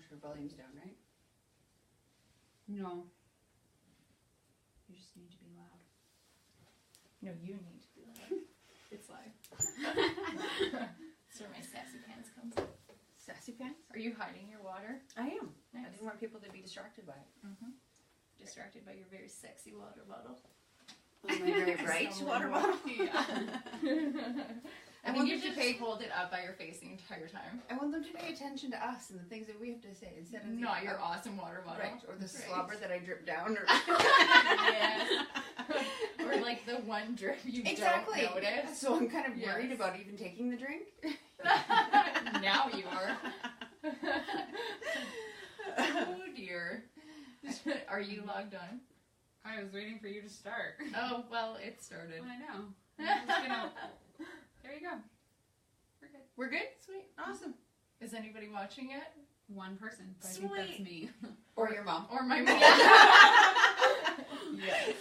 her volume's down, right? No. You just need to be loud. No, you need to be live. It's live. That's where my sassy pants comes in. Sassy pants? Are you hiding your water? I am. Nice. I didn't want people to be distracted by it. Mm-hmm. Distracted by your very sexy water bottle. My very bright water bottle. Yeah. I I think want you them should to hold it up by your face the entire time. I want them to pay attention to us and the things that we have to say instead of Not your awesome water bottle. right, or the slobber that I drip down. Or Yes. Or like the one drip you exactly. don't notice. So I'm kind of Yes. worried about even taking the drink. Now you are. Oh dear. Are you logged on? I was waiting for you to start. Oh, well, it started. I know. I'm just gonna... There you go. We're good. We're good? Sweet. Awesome. Is anybody watching it? One person, but I think that's Sweet. me. Or your mom. Or my mom? Yes.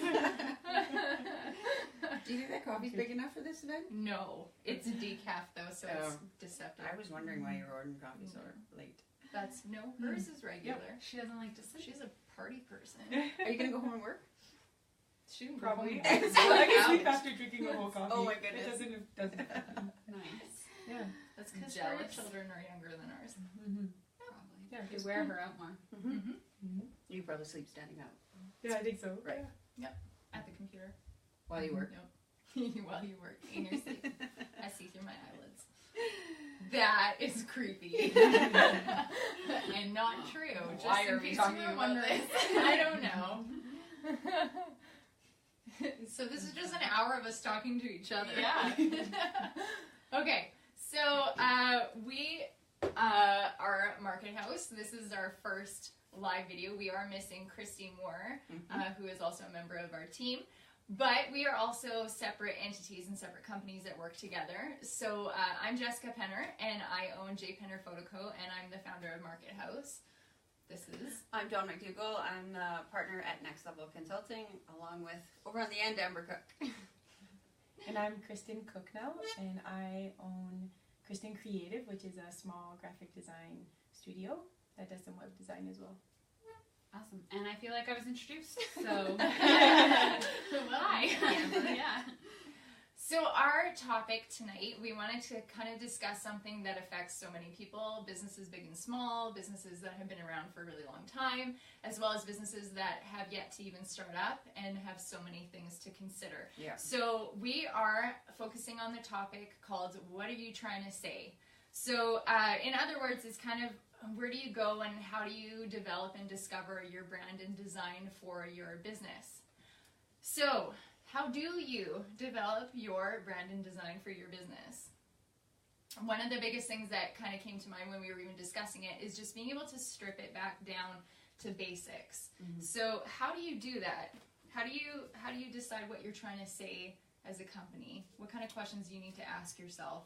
Do you think that coffee's big enough for this event? No. It's a decaf, though, so it's Oh. deceptive. I was wondering why you were ordering coffee so late. That's, no, hers is regular. She doesn't like to sit. She's a party person. Are you going to go home and work? She can Probably. go home. I can sleep after drinking a whole coffee. Oh my goodness. It doesn't happen. Nice. Yeah. That's because her Jealous. children are younger than ours. Mm-hmm. Probably. Yeah, You wear her out more. Mm-hmm. Mm-hmm. You probably sleep standing up Yeah, I think so. Right. At the computer. while you work. Nope. While you work in your sleep. I see through my eyelids. That is creepy. And not true. Just Why in are we case talking you were about wondering. I don't know. So this is just an hour of us talking to each other. Yeah. Okay, so we are MarketHouse. This is our first live video. We are missing Christy Moore, who is also a member of our team. But we are also separate entities and separate companies that work together. So I'm Jessica Penner, and I own J. Penner Photo Co., and I'm the founder of MarketHouse. This is... I'm Dawn McDougall. I'm the partner at Next Level Consulting, along with, over on the end, Amber Cook. And I'm Kristen Cook now, and I own Kristen Creative, which is a small graphic design studio that does some web design as well. Awesome. And I feel like I was introduced, so... Well, Hi. yeah. Yeah. So our topic tonight, we wanted to kind of discuss something that affects so many people, businesses big and small, businesses that have been around for a really long time, as well as businesses that have yet to even start up and have so many things to consider. Yeah. So we are focusing on the topic called, what are you trying to say? So in other words, it's kind of, where do you go and how do you develop and discover your brand and design for your business? So, how do you develop your brand and design for your business? One of the biggest things that kind of came to mind when we were even discussing it is just being able to strip it back down to basics. Mm-hmm. So how do you do that? How do you decide what you're trying to say as a company? What kind of questions do you need to ask yourself?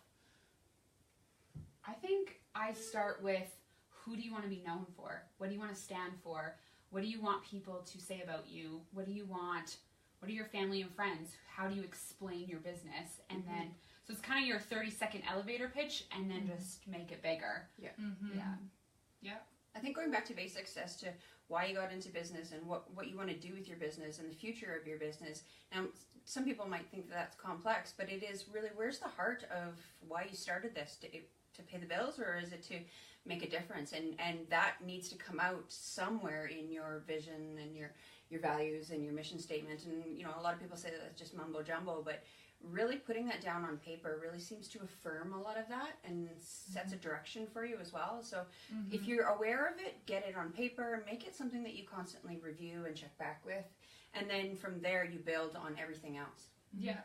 I think I start with, who do you want to be known for? What do you want to stand for? What do you want people to say about you? What do you want? What are your family and friends? How do you explain your business? And then, so it's kind of your 30-second elevator pitch, and then just make it bigger. Yeah. Mm-hmm. Yeah. Yeah. I think going back to basics as to why you got into business and what you want to do with your business and the future of your business. Now, some people might think that that's complex, but it is really, where's the heart of why you started this? To pay the bills, or is it to make a difference? And that needs to come out somewhere in your vision and your values and your mission statement. And, you know, a lot of people say that that's just mumbo jumbo, but really putting that down on paper really seems to affirm a lot of that and sets a direction for you as well. So if you're aware of it, get it on paper, make it something that you constantly review and check back with. And then from there, you build on everything else. Yeah.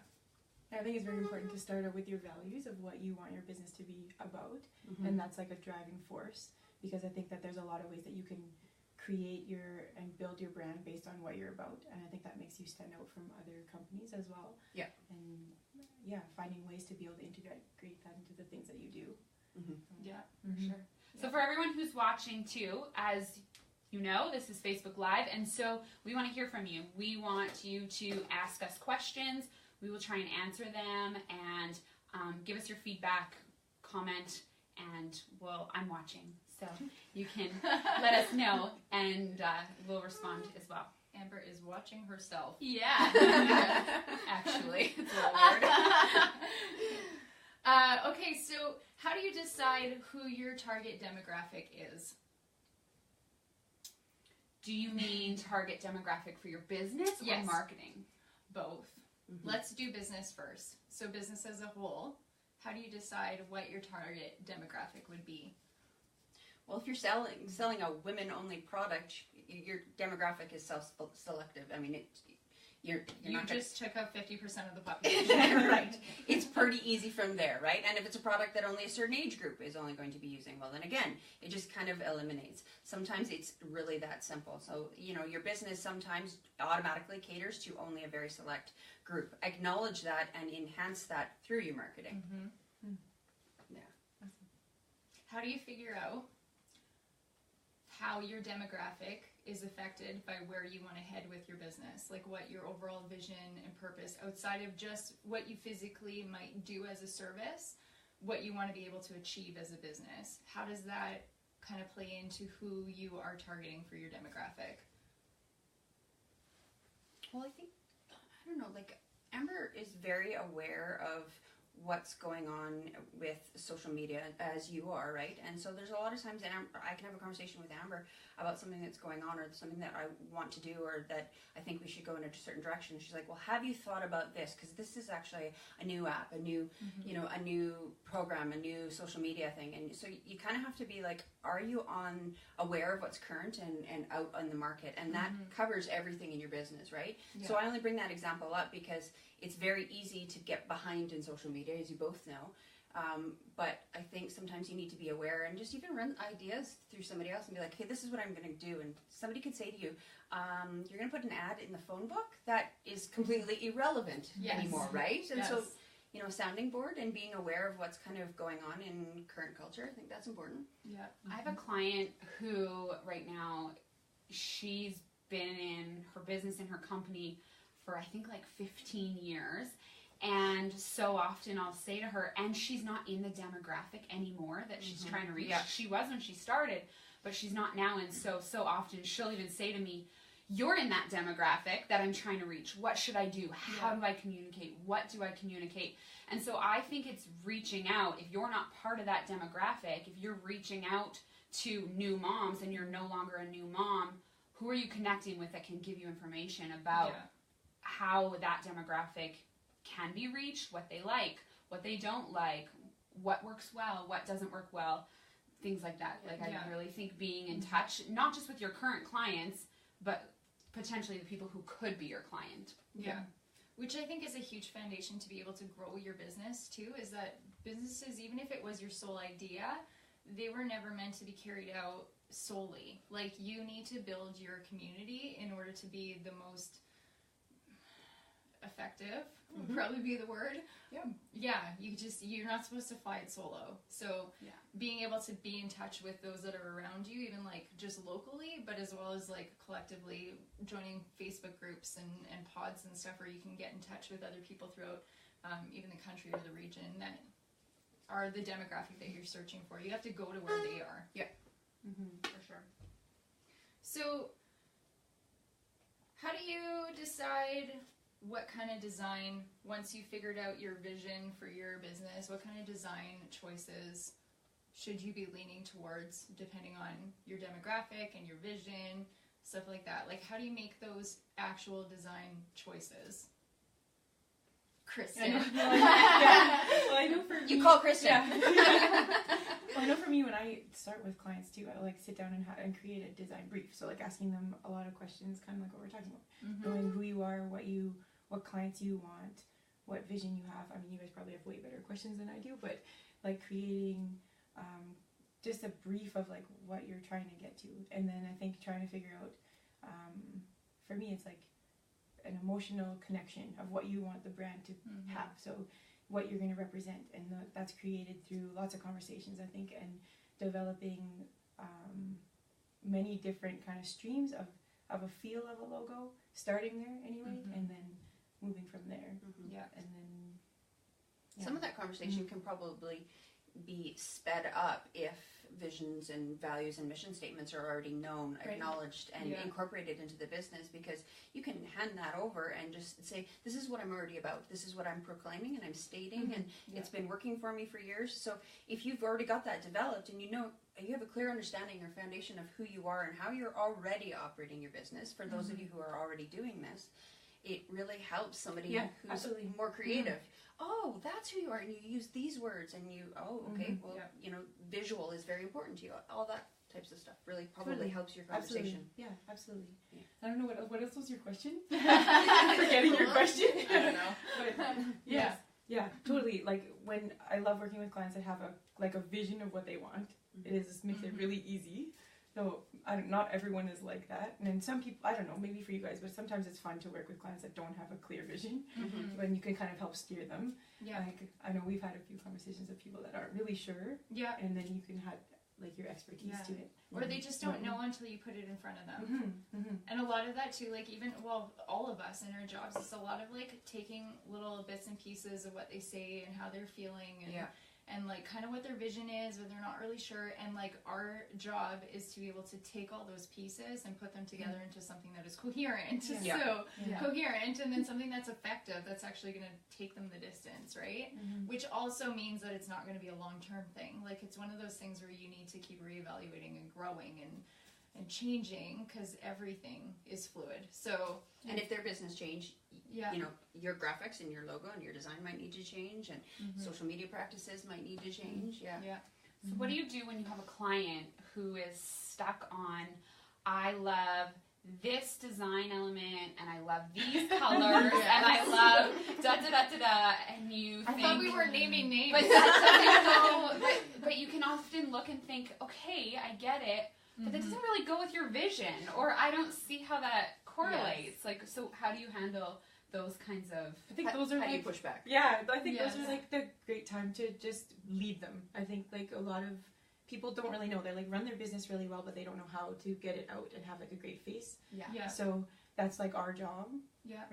I think it's very important to start out with your values of what you want your business to be about, and that's like a driving force, because I think that there's a lot of ways that you can create and build your brand based on what you're about, and I think that makes you stand out from other companies as well. Yeah. And yeah, finding ways to be able to integrate that into the things that you do. Yeah, For sure. So for everyone who's watching too, as you know, this is Facebook Live, and so we want to hear from you. We want you to ask us questions. We will try and answer them, and give us your feedback, comment, and I'm watching. So you can let us know, and we'll respond as well. Amber is watching herself. Yeah. Actually, it's a little weird. Okay, so how do you decide who your target demographic is? Do you mean target demographic for your business or Yes. marketing? Both. Let's do business first. So business as a whole, how do you decide what your target demographic would be? Well, if you're selling a women-only product, your demographic is self-selective. I mean, you're You not just took up 50% of the population. right. It's pretty easy from there, right? And if it's a product that only a certain age group is only going to be using, well, then again, it just kind of eliminates. Sometimes it's really that simple. So, your business sometimes automatically caters to only a very select group. Acknowledge that and enhance that through your marketing. Mm-hmm. Yeah. How do you figure out how your demographic is affected by where you want to head with your business? Like what your overall vision and purpose, outside of just what you physically might do as a service, what you want to be able to achieve as a business. How does that kind of play into who you are targeting for your demographic? Well, I think, I don't know, like Amber is very aware of what's going on with social media, as you are, right? And so there's a lot of times that I can have a conversation with Amber about something that's going on or something that I want to do or that I think we should go in a certain direction. She's like, well, have you thought about this? Because this is actually a new app, a new, a new program, a new social media thing. And so you kind of have to be like, are you aware of what's current and out on the market? And that covers everything in your business, right? Yeah. So I only bring that example up because it's very easy to get behind in social media, as you both know. But I think sometimes you need to be aware and just even run ideas through somebody else and be like, hey, this is what I'm going to do. And somebody could say to you, you're going to put an ad in the phone book that is completely irrelevant anymore, right? And so, sounding board and being aware of what's kind of going on in current culture, I think that's important. Yeah. I have a client who right now, she's been in her business and her company for I think like 15 years. And so often I'll say to her, and she's not in the demographic anymore that she's trying to reach. Yeah. She was when she started, but she's not now. And so often she'll even say to me, you're in that demographic that I'm trying to reach. What should I do? How do I communicate? What do I communicate? And so I think it's reaching out. If you're not part of that demographic, if you're reaching out to new moms and you're no longer a new mom, who are you connecting with that can give you information about how that demographic can be reached, what they like, what they don't like, what works well, what doesn't work well, things like that. Like I really think being in touch, not just with your current clients, but potentially the people who could be your client. Yeah. Which I think is a huge foundation to be able to grow your business too, is that businesses, even if it was your sole idea, they were never meant to be carried out solely. Like you need to build your community in order to be the most effective, would probably be the word. You're not supposed to fly it solo. So being able to be in touch with those that are around you, even like just locally, but as well as like collectively joining Facebook groups and pods and stuff where you can get in touch with other people throughout even the country or the region that are the demographic that you're searching for. You have to go to where they are. For sure. So how do you decide what kind of design, once you figured out your vision for your business, what kind of design choices should you be leaning towards depending on your demographic and your vision, stuff like that? Like, how do you make those actual design choices? Kristen. Well, I know for You me, call Kristen. Well, I know for me, when I start with clients too, I like sit down and create a design brief. So like asking them a lot of questions, kind of like what we're talking about, knowing who you are, what clients you want, what vision you have. I mean, you guys probably have way better questions than I do, but like creating just a brief of like what you're trying to get to, and then I think trying to figure out. For me, it's like an emotional connection of what you want the brand to have. So what you're going to represent, and that's created through lots of conversations, I think, and developing many different kind of streams of a feel of a logo, starting there anyway, and then moving from there. And then Some of that conversation can probably be sped up if visions and values and mission statements are already known, Right. acknowledged, and incorporated into the business, because you can hand that over and just say, this is what I'm already about, this is what I'm proclaiming and I'm stating, and it's been working for me for years. So if you've already got that developed and you know, you have a clear understanding or foundation of who you are and how you're already operating your business, for those of you who are already doing this, it really helps somebody who's absolutely. more creative. Oh, that's who you are, and you use these words, and you, okay, well, you know, visual is very important to you. All that types of stuff really probably helps your conversation. Absolutely. Yeah, absolutely. Yeah. I don't know what else was your question. I'm forgetting your question. I don't know. But, yeah, totally. Like when I love working with clients that have a vision of what they want. It makes it really easy. So not everyone is like that, and then some people, I don't know, maybe for you guys, but sometimes it's fun to work with clients that don't have a clear vision, when you can kind of help steer them. Yeah. Like I know we've had a few conversations with people that aren't really sure, and then you can add like your expertise to it. Or they just don't know until you put it in front of them. And a lot of that too, like even, well, all of us in our jobs, it's a lot of like taking little bits and pieces of what they say and how they're feeling, and like kind of what their vision is, or they're not really sure, and like our job is to be able to take all those pieces and put them together into something that is coherent. Coherent, and then something that's effective, that's actually going to take them the distance, right? Which also means that it's not going to be a long-term thing. Like it's one of those things where you need to keep reevaluating and growing and changing, because everything is fluid. So, and if their business change, you know, your graphics and your logo and your design might need to change, and social media practices might need to change. So what do you do when you have a client who is stuck on, I love this design element and I love these colors and I love da da da da da, and you think, I thought we were naming names. but that doesn't go, but you can often look and think, okay, I get it, but that doesn't really go with your vision, or I don't see how that correlates. Like, so how do you handle those kinds of, I think those are how do you like, push back? yeah, I think those are like the great time to just lead them. I think like a lot of people don't really know. They like run their business really well, but they don't know how to get it out and have like a great face. So that's like our job,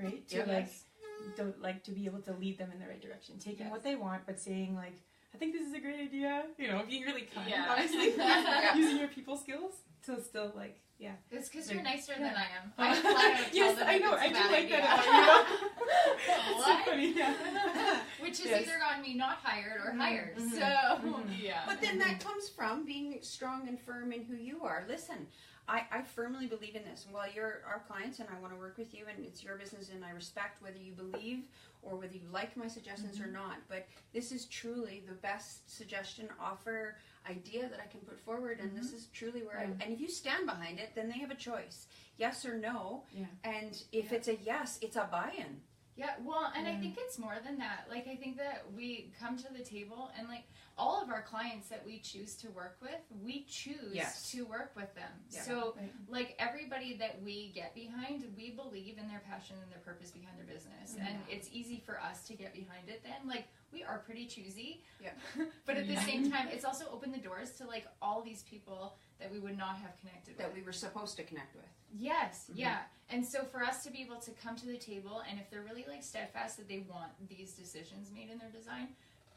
right? To be able to lead them in the right direction, taking what they want, but saying like, I think this is a great idea. You know, being really kind, obviously, using your people skills to still like, It's because you're nicer than I am. I flat out tell yes, them I if know. it's a I do bad like idea. that about you. It's so What? funny, Which has either gotten me not hired or hired. So But then that comes from being strong and firm in who you are. Listen, I firmly believe in this. While you're our clients and I want to work with you and it's your business and I respect whether you believe or whether you like my suggestions or not, but this is truly the best suggestion, offer, idea that I can put forward, and this is truly where and if you stand behind it, then they have a choice, yes or no, and if it's a yes, it's a buy-in. Yeah, well, and I think it's more than that. Like, I think that we come to the table, and like all of our clients that we choose to work with, we choose to work with them. So, like everybody that we get behind, we believe in their passion and their purpose behind their business, and it's easy for us to get behind it. Then, like, we are pretty choosy, but at the same time, it's also opened the doors to like all these people that we would not have connected That with. we were supposed to connect with. Yes, and so for us to be able to come to the table, and if they're really like steadfast that they want these decisions made in their design,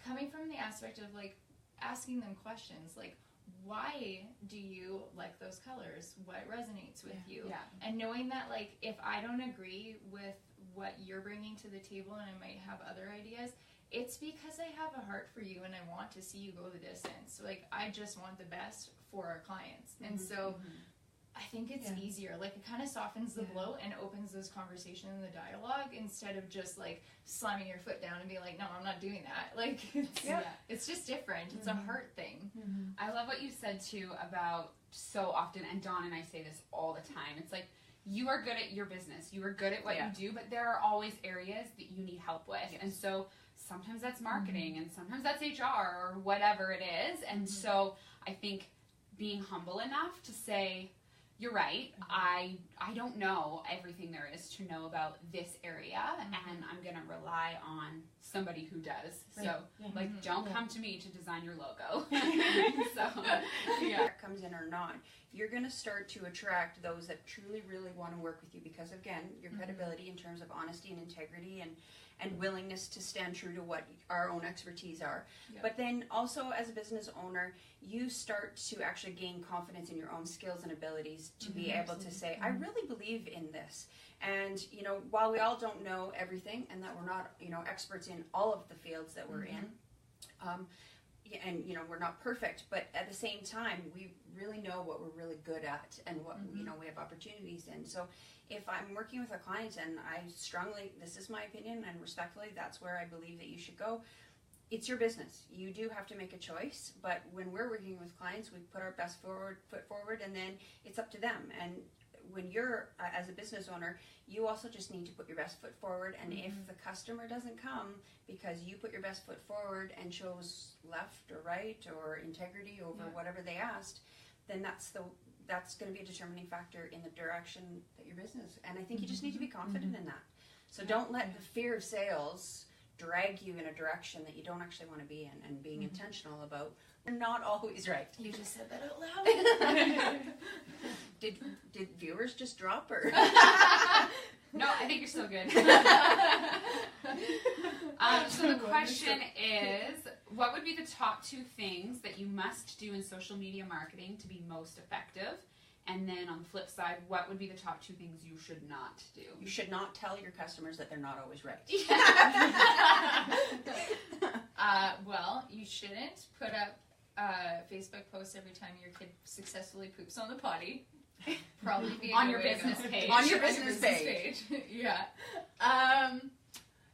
coming from the aspect of like asking them questions like, why do you like those colors? What resonates with you? And knowing that like if I don't agree with what you're bringing to the table and I might have other ideas, it's because I have a heart for you and I want to see you go the distance. So like I just want the best for our clients. And so I think it's easier. Like it kind of softens the blow and opens those conversation and the dialogue instead of just like slamming your foot down and being like, no, I'm not doing that. Like it's just different. It's a heart thing. I love what you said too about so often, and Dawn and I say this all the time, it's like, you are good at your business, you are good at what you do, but there are always areas that you need help with. And so sometimes that's marketing and sometimes that's HR or whatever it is. And so I think being humble enough to say, you're right, I don't know everything there is to know about this area, and I'm going to rely on somebody who does. So, like, don't come to me to design your logo. So, It comes in or not. you're going to start to attract those that truly, really want to work with you because, again, your credibility in terms of honesty and integrity and willingness to stand true to what our own expertise are. Yeah. But then also as a business owner, you start to actually gain confidence in your own skills and abilities to be able to say, I really believe in this. And, you know, while we all don't know everything and that we're not, you know, experts in all of the fields that we're in, and, you know, we're not perfect, but at the same time, we really know what we're really good at and what, you know, we have opportunities in. So if I'm working with a client and I strongly, this is my opinion and respectfully, that's where I believe that you should go. It's your business. You do have to make a choice, but when we're working with clients, we put our best foot forward, and then it's up to them. And when you're, as a business owner, you also just need to put your best foot forward, and if the customer doesn't come because you put your best foot forward and chose left or right or integrity over whatever they asked, then that's going to be a determining factor in the direction that your business. And I think you just need to be confident in that. So don't let the fear of sales drag you in a direction that you don't actually want to be in, and being intentional about you're not always right. You just said that out loud. Did viewers just drop or? No, I think you're still good. So the question is, what would be the top 2 things that you must do in social media marketing to be most effective? And then on the flip side, what would be the top 2 things you should not do? You should not tell your customers that they're not always right. Well, you shouldn't put up Facebook posts every time your kid successfully poops on the potty. Probably be on your business page. On your business page. Yeah.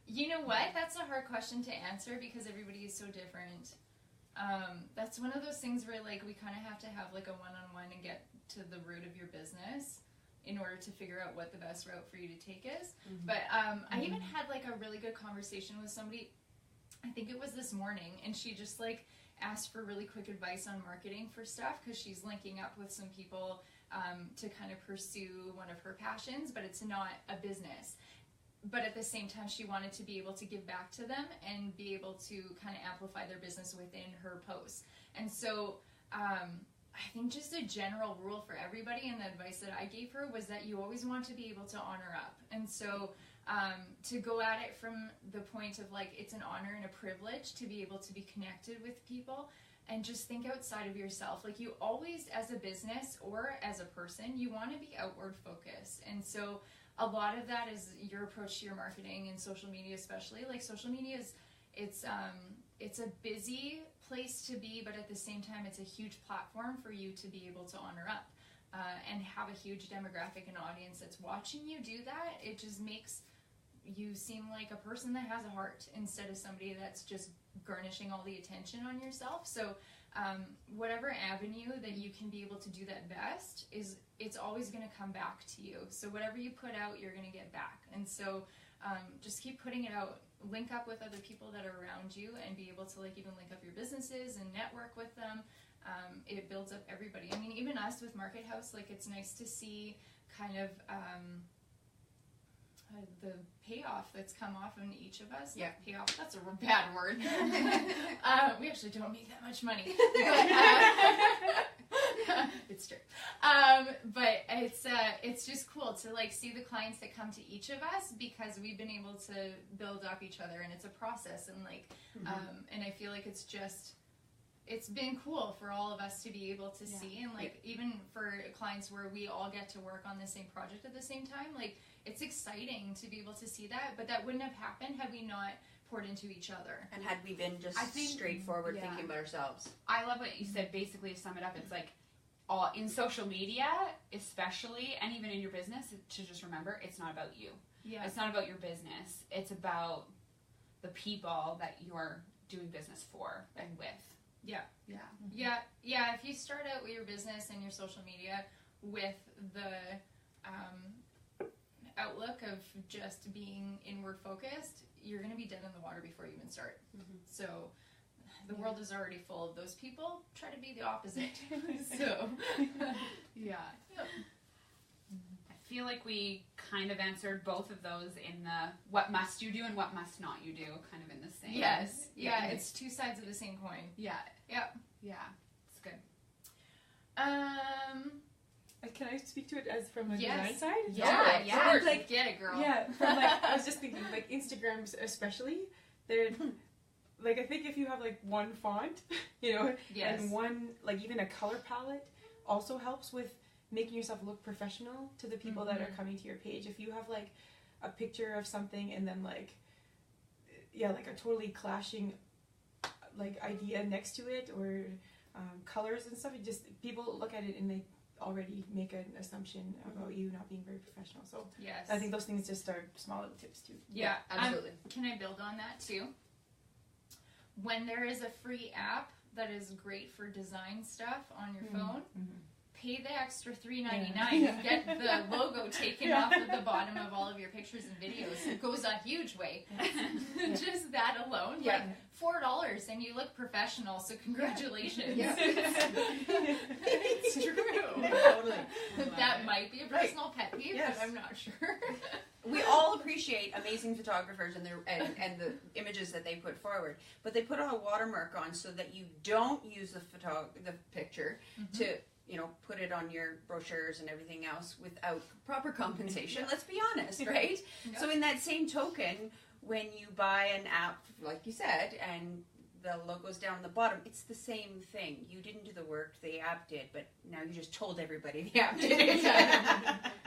You know what? That's a hard question to answer because everybody is so different. That's one of those things where like we kind of have to have like a one-on-one and get to the root of your business in order to figure out what the best route for you to take is. But I even had like a really good conversation with somebody, I think it was this morning, and she just like asked for really quick advice on marketing for stuff because she's linking up with some people to kind of pursue one of her passions, but it's not a business. But at the same time, she wanted to be able to give back to them and be able to kind of amplify their business within her posts. And so I think just a general rule for everybody, and the advice that I gave her was that you always want to be able to honor up. And so to go at it from the point of like it's an honor and a privilege to be able to be connected with people, and just think outside of yourself. Like you always, as a business or as a person, you want to be outward focused. And so a lot of that is your approach to your marketing and social media, especially. Like social media is, it's a busy place to be, but at the same time, it's a huge platform for you to be able to honor up and have a huge demographic and audience that's watching you do that. It just makes you seem like a person that has a heart instead of somebody that's just garnishing all the attention on yourself. So whatever avenue that you can be able to do that best is, it's always going to come back to you. So whatever you put out, you're going to get back. And so just keep putting it out, link up with other people that are around you, and be able to like even link up your businesses and network with them. It builds up everybody. I mean, even us with MarketHouse, like it's nice to see kind of the payoff that's come off in each of us. Yeah. Payoff, that's a bad word. We actually don't make that much money. But, it's true. But it's just cool to like see the clients that come to each of us, because we've been able to build up each other, and it's a process, and like and I feel like it's been cool for all of us to be able to see, and like even for clients where we all get to work on the same project at the same time, like it's exciting to be able to see that. But that wouldn't have happened had we not poured into each other, and had we been just straightforward thinking about ourselves. I love what you said. Basically, to sum it up, it's like all in social media, especially, and even in your business, to just remember, it's not about you. Yeah. It's not about your business. It's about the people that you're doing business for and with. Yeah. Yeah. Yeah. If you start out with your business and your social media with the outlook of just being inward focused, you're going to be dead in the water before you even start. So the world is already full of those people. Try to be the opposite. So yeah. I feel like we kind of answered both of those in the what must you do and what must not you do, kind of in the same. Yes. Yeah, it's two sides of the same coin. Yeah. Yep. Yeah. It's good. can I speak to it as from a Yes. design side? Yeah, Of yeah. course. Like, get it, girl. Yeah, from like I was just thinking like Instagrams especially, they're like I think if you have like one font, you know, Yes. and one like even a color palette also helps with making yourself look professional to the people that are coming to your page. If you have like a picture of something and then like like a totally clashing like idea next to it or colors and stuff, it just people look at it and they already make an assumption about you not being very professional. So Yes. I think those things just are small little tips too. Yeah, absolutely. Can I build on that too? When there is a free app that is great for design stuff on your phone, pay the extra $3.99 and get the logo taken off of the bottom of all of your pictures and videos. It goes a huge way. Just that alone, like $4, and you look professional. So congratulations. Yeah. It's true. Totally. That might be a personal pet peeve, Yes. but I'm not sure. We all appreciate amazing photographers and and the images that they put forward, but they put a watermark on so that you don't use the picture to put it on your brochures and everything else without proper compensation. Let's be honest, right? Yeah. So in that same token, when you buy an app, like you said, and the logo's down the bottom, it's the same thing. You didn't do the work, the app did, but now you just told everybody the app did it.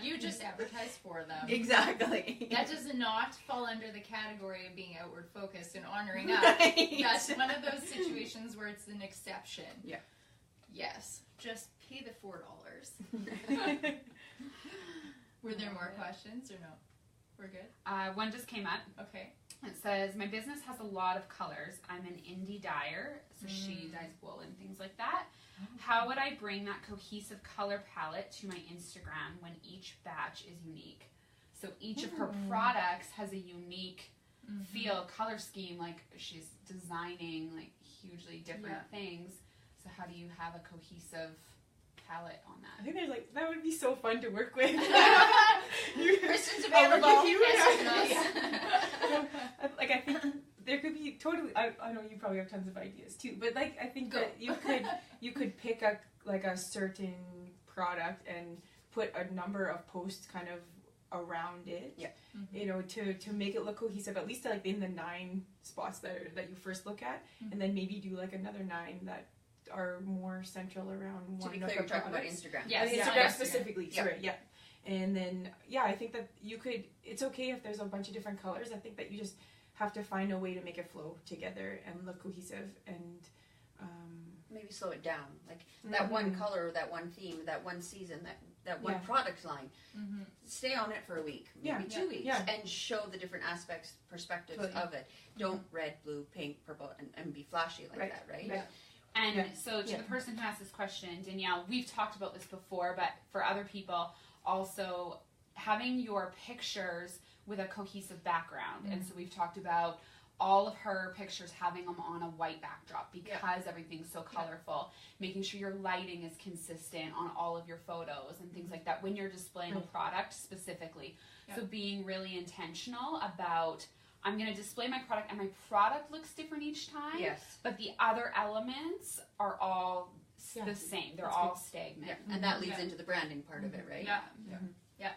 You just advertise for them. Exactly. That does not fall under the category of being outward focused and honoring us. Right. That's one of those situations where it's an exception. Yeah. Yes. Just pay the $4. Were there more questions or no? We're good? One just came up. Okay. It says, my business has a lot of colors. I'm an indie dyer, so she dyes wool and things like that. How would I bring that cohesive color palette to my Instagram when each batch is unique? So each of her products has a unique feel, color scheme, like she's designing like hugely different things. So how do you have a cohesive palette on I that? think there's like that would be so fun to work with. Kristen's I'll work available. with you. Yes, Like I think there could be totally. I know you probably have tons of ideas too, but like I think that you could pick a certain product and put a number of posts kind of around it. Yeah. You know, to make it look cohesive, at least like in the 9 spots that you first look at, and then maybe do like another 9 that are more central around To one be of clear, the you're talking about products. Instagram. Yes. Instagram Yeah. specifically, Yeah. sorry, yeah. And then, I think that you could, it's okay if there's a bunch of different colors. I think that you just have to find a way to make it flow together and look cohesive and, Maybe slow it down. Like that one color, that one theme, that one season, that one product line. Stay on it for a week, maybe 2 weeks, and show the different aspects, perspectives of it. Don't red, blue, pink, purple, and be flashy like that, right? Right. And so to the person who asked this question, Danielle, we've talked about this before, but for other people, also having your pictures with a cohesive background. And so we've talked about all of her pictures having them on a white backdrop because everything's so colorful, making sure your lighting is consistent on all of your photos and things like that when you're displaying a product specifically. So being really intentional about, I'm going to display my product and my product looks different each time, but the other elements are all the same. They're all stagnant. Yeah. And that leads into the branding part of it, right? Yeah.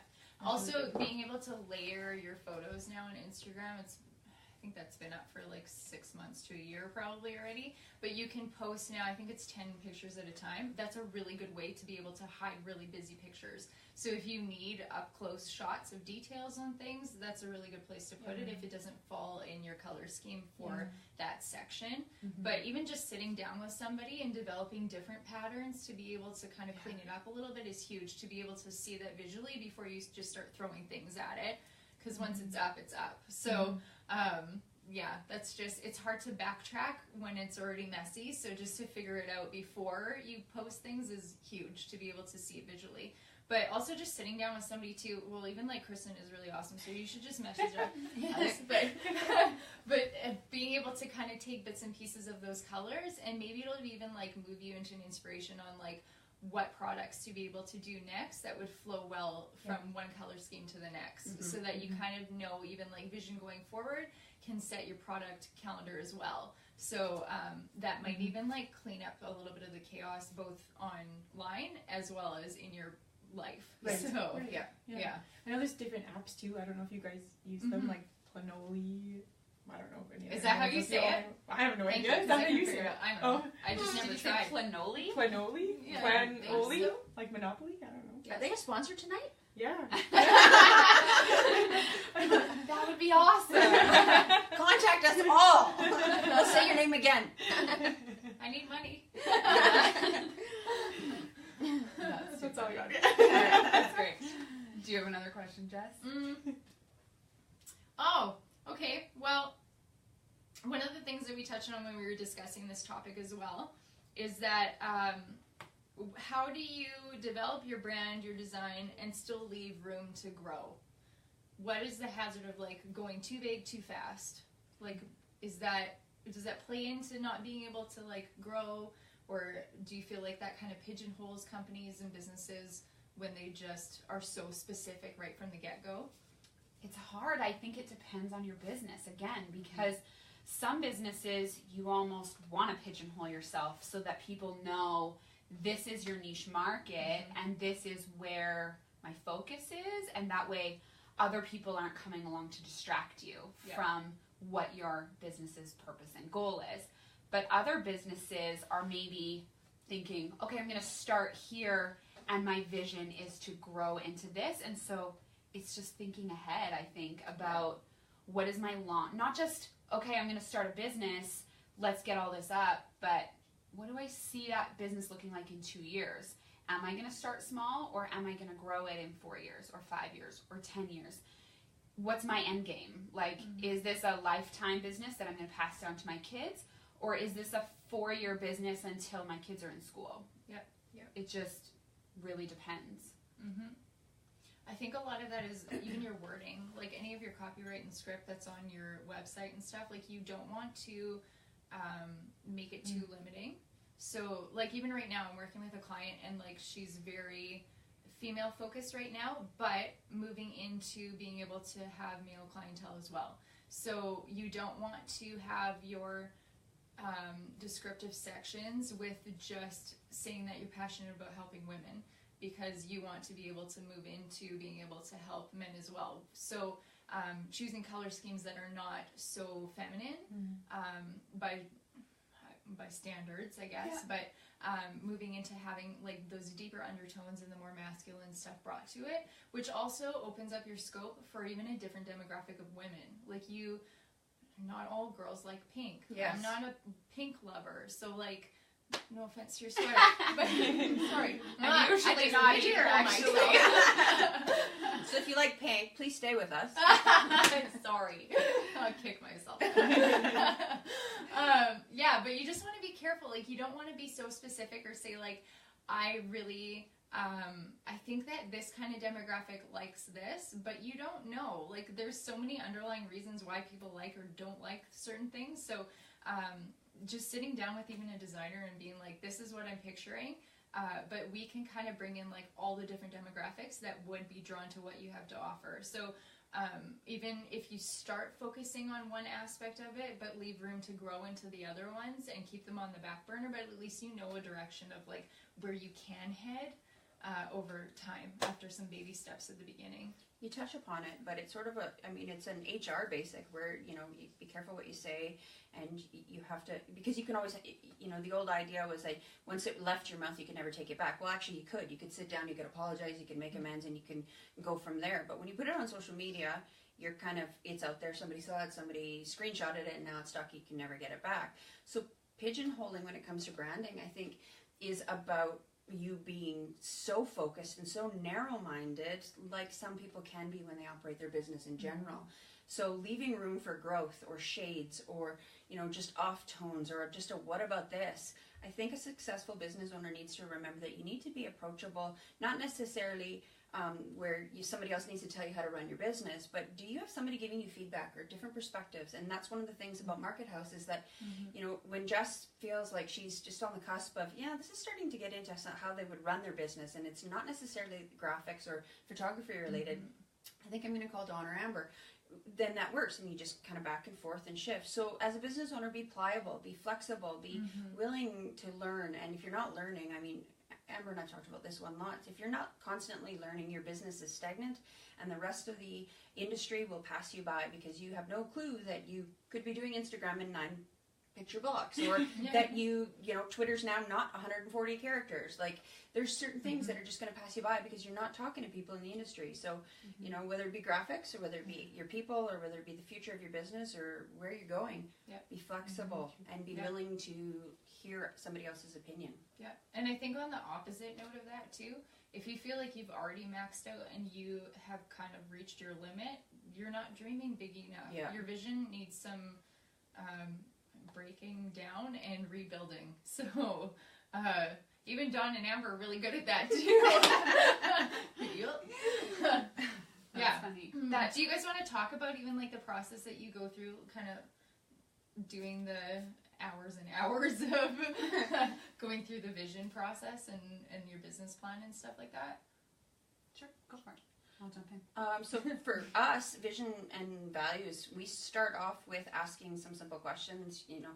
Also, being able to layer your photos now on Instagram, I think that's been up for like 6 months to a year probably already, but you can post now, I think it's 10 pictures at a time. That's a really good way to be able to hide really busy pictures. So if you need up close shots of details on things, that's a really good place to put it if it doesn't fall in your color scheme for that section. But even just sitting down with somebody and developing different patterns to be able to kind of clean it up a little bit is huge, to be able to see that visually before you just start throwing things at it. Because once it's up, it's up. So, that's just, it's hard to backtrack when it's already messy. So just to figure it out before you post things is huge, to be able to see it visually. But also just sitting down with somebody too, well, even like Kristen is really awesome, so you should just message us. But being able to kind of take bits and pieces of those colors, and maybe it'll even like move you into an inspiration on like what products to be able to do next that would flow well from one color scheme to the next, so that you kind of know, even like vision going forward can set your product calendar as well. So that might even like clean up a little bit of the chaos both online as well as in your life. Right. So Right. yeah. I know there's different apps too. I don't know if you guys use them, like Planoli. I don't know any. Is that how you say it? I have no Thank idea. you, Is that 'cause how I you can say figure it? it out. I don't know. I just Did never you say tried. Planoli? Planoli? Yeah, Planoli? so. Like Monopoly? I don't know. Are they a sponsor tonight? Yeah. That would be awesome. Contact us all. We'll say your name again. I need money. That's all I got. That's great. Do you have another question, Jess? Oh, okay. Well, one of the things that we touched on when we were discussing this topic as well is that how do you develop your brand, your design, and still leave room to grow? What is the hazard of like going too big too fast? Like, does that play into not being able to like grow, or do you feel like that kind of pigeonholes companies and businesses when they just are so specific right from the get-go? It's hard. I think it depends on your business, again, because some businesses you almost want to pigeonhole yourself so that people know this is your niche market and this is where my focus is, and that way other people aren't coming along to distract you from what your business's purpose and goal is. But other businesses are maybe thinking, okay, I'm going to start here and my vision is to grow into this. And so it's just thinking ahead, I think, about what is my not just, okay, I'm going to start a business, let's get all this up, but what do I see that business looking like in 2 years? Am I going to start small, or am I going to grow it in 4 years or 5 years or 10 years? What's my end game? Like, is this a lifetime business that I'm going to pass down to my kids, or is this a 4-year business until my kids are in school? Yep. It just really depends. I think a lot of that is even your wording, like any of your copyright and script that's on your website and stuff, like you don't want to make it too limiting. So like even right now I'm working with a client and like she's very female focused right now, but moving into being able to have male clientele as well. So you don't want to have your descriptive sections with just saying that you're passionate about helping women, because you want to be able to move into being able to help men as well. So choosing color schemes that are not so feminine by standards, I guess, but moving into having like those deeper undertones and the more masculine stuff brought to it, which also opens up your scope for even a different demographic of women. Like not all girls like pink. Yes. I'm not a pink lover, so like, no offense to your sweater, but sorry, I'm usually not either, actually. So if you like pink, please stay with us. Sorry, I'll kick myself. But you just want to be careful. Like, you don't want to be so specific or say like, I really, I think that this kind of demographic likes this, but you don't know. Like, there's so many underlying reasons why people like or don't like certain things. So, just sitting down with even a designer and being like, this is what I'm picturing, but we can kind of bring in like all the different demographics that would be drawn to what you have to offer. So even if you start focusing on one aspect of it, but leave room to grow into the other ones and keep them on the back burner, but at least you know a direction of like where you can head over time after some baby steps at the beginning. You touch upon it, but it's sort of it's an HR basic where, you be careful what you say, and you have to, because you can always, the old idea was that once it left your mouth, you could never take it back. Well, actually you could sit down, you could apologize, you can make amends, and you can go from there. But when you put it on social media, you're it's out there, somebody saw it, somebody screenshotted it, and now it's stuck, you can never get it back. So pigeonholing when it comes to branding, I think, is about you being so focused and so narrow-minded, like some people can be when they operate their business in general. So leaving room for growth or shades or, just off tones or just a what about this? I think a successful business owner needs to remember that you need to be approachable, not necessarily where somebody else needs to tell you how to run your business, but do you have somebody giving you feedback or different perspectives? And that's one of the things about MarketHouse is that, when Jess feels like she's just on the cusp of, this is starting to get into how they would run their business, and it's not necessarily graphics or photography related, I think I'm going to call Dawn or Amber. Then that works, and you just kind of back and forth and shift. So as a business owner, be pliable, be flexible, be willing to learn. And if you're not learning, Amber and I've talked about this one lots. If you're not constantly learning, your business is stagnant, and the rest of the industry will pass you by because you have no clue that you could be doing Instagram in 9-picture blocks, or that you know, Twitter's now not 140 characters. Like, there's certain things that are just going to pass you by because you're not talking to people in the industry. So, you know, whether it be graphics, or whether it be your people, or whether it be the future of your business, or where you're going, be flexible and be willing to hear somebody else's opinion. Yeah, and I think on the opposite note of that too, if you feel like you've already maxed out and you have kind of reached your limit, you're not dreaming big enough. Yeah. Your vision needs some breaking down and rebuilding. So even Dawn and Amber are really good at that too. That's funny. That, do you guys want to talk about even like the process that you go through, kind of doing the hours and hours of going through the vision process and your business plan and stuff like that? Sure, go for it. I'll jump in. So for us, vision and values, we start off with asking some simple questions, you know,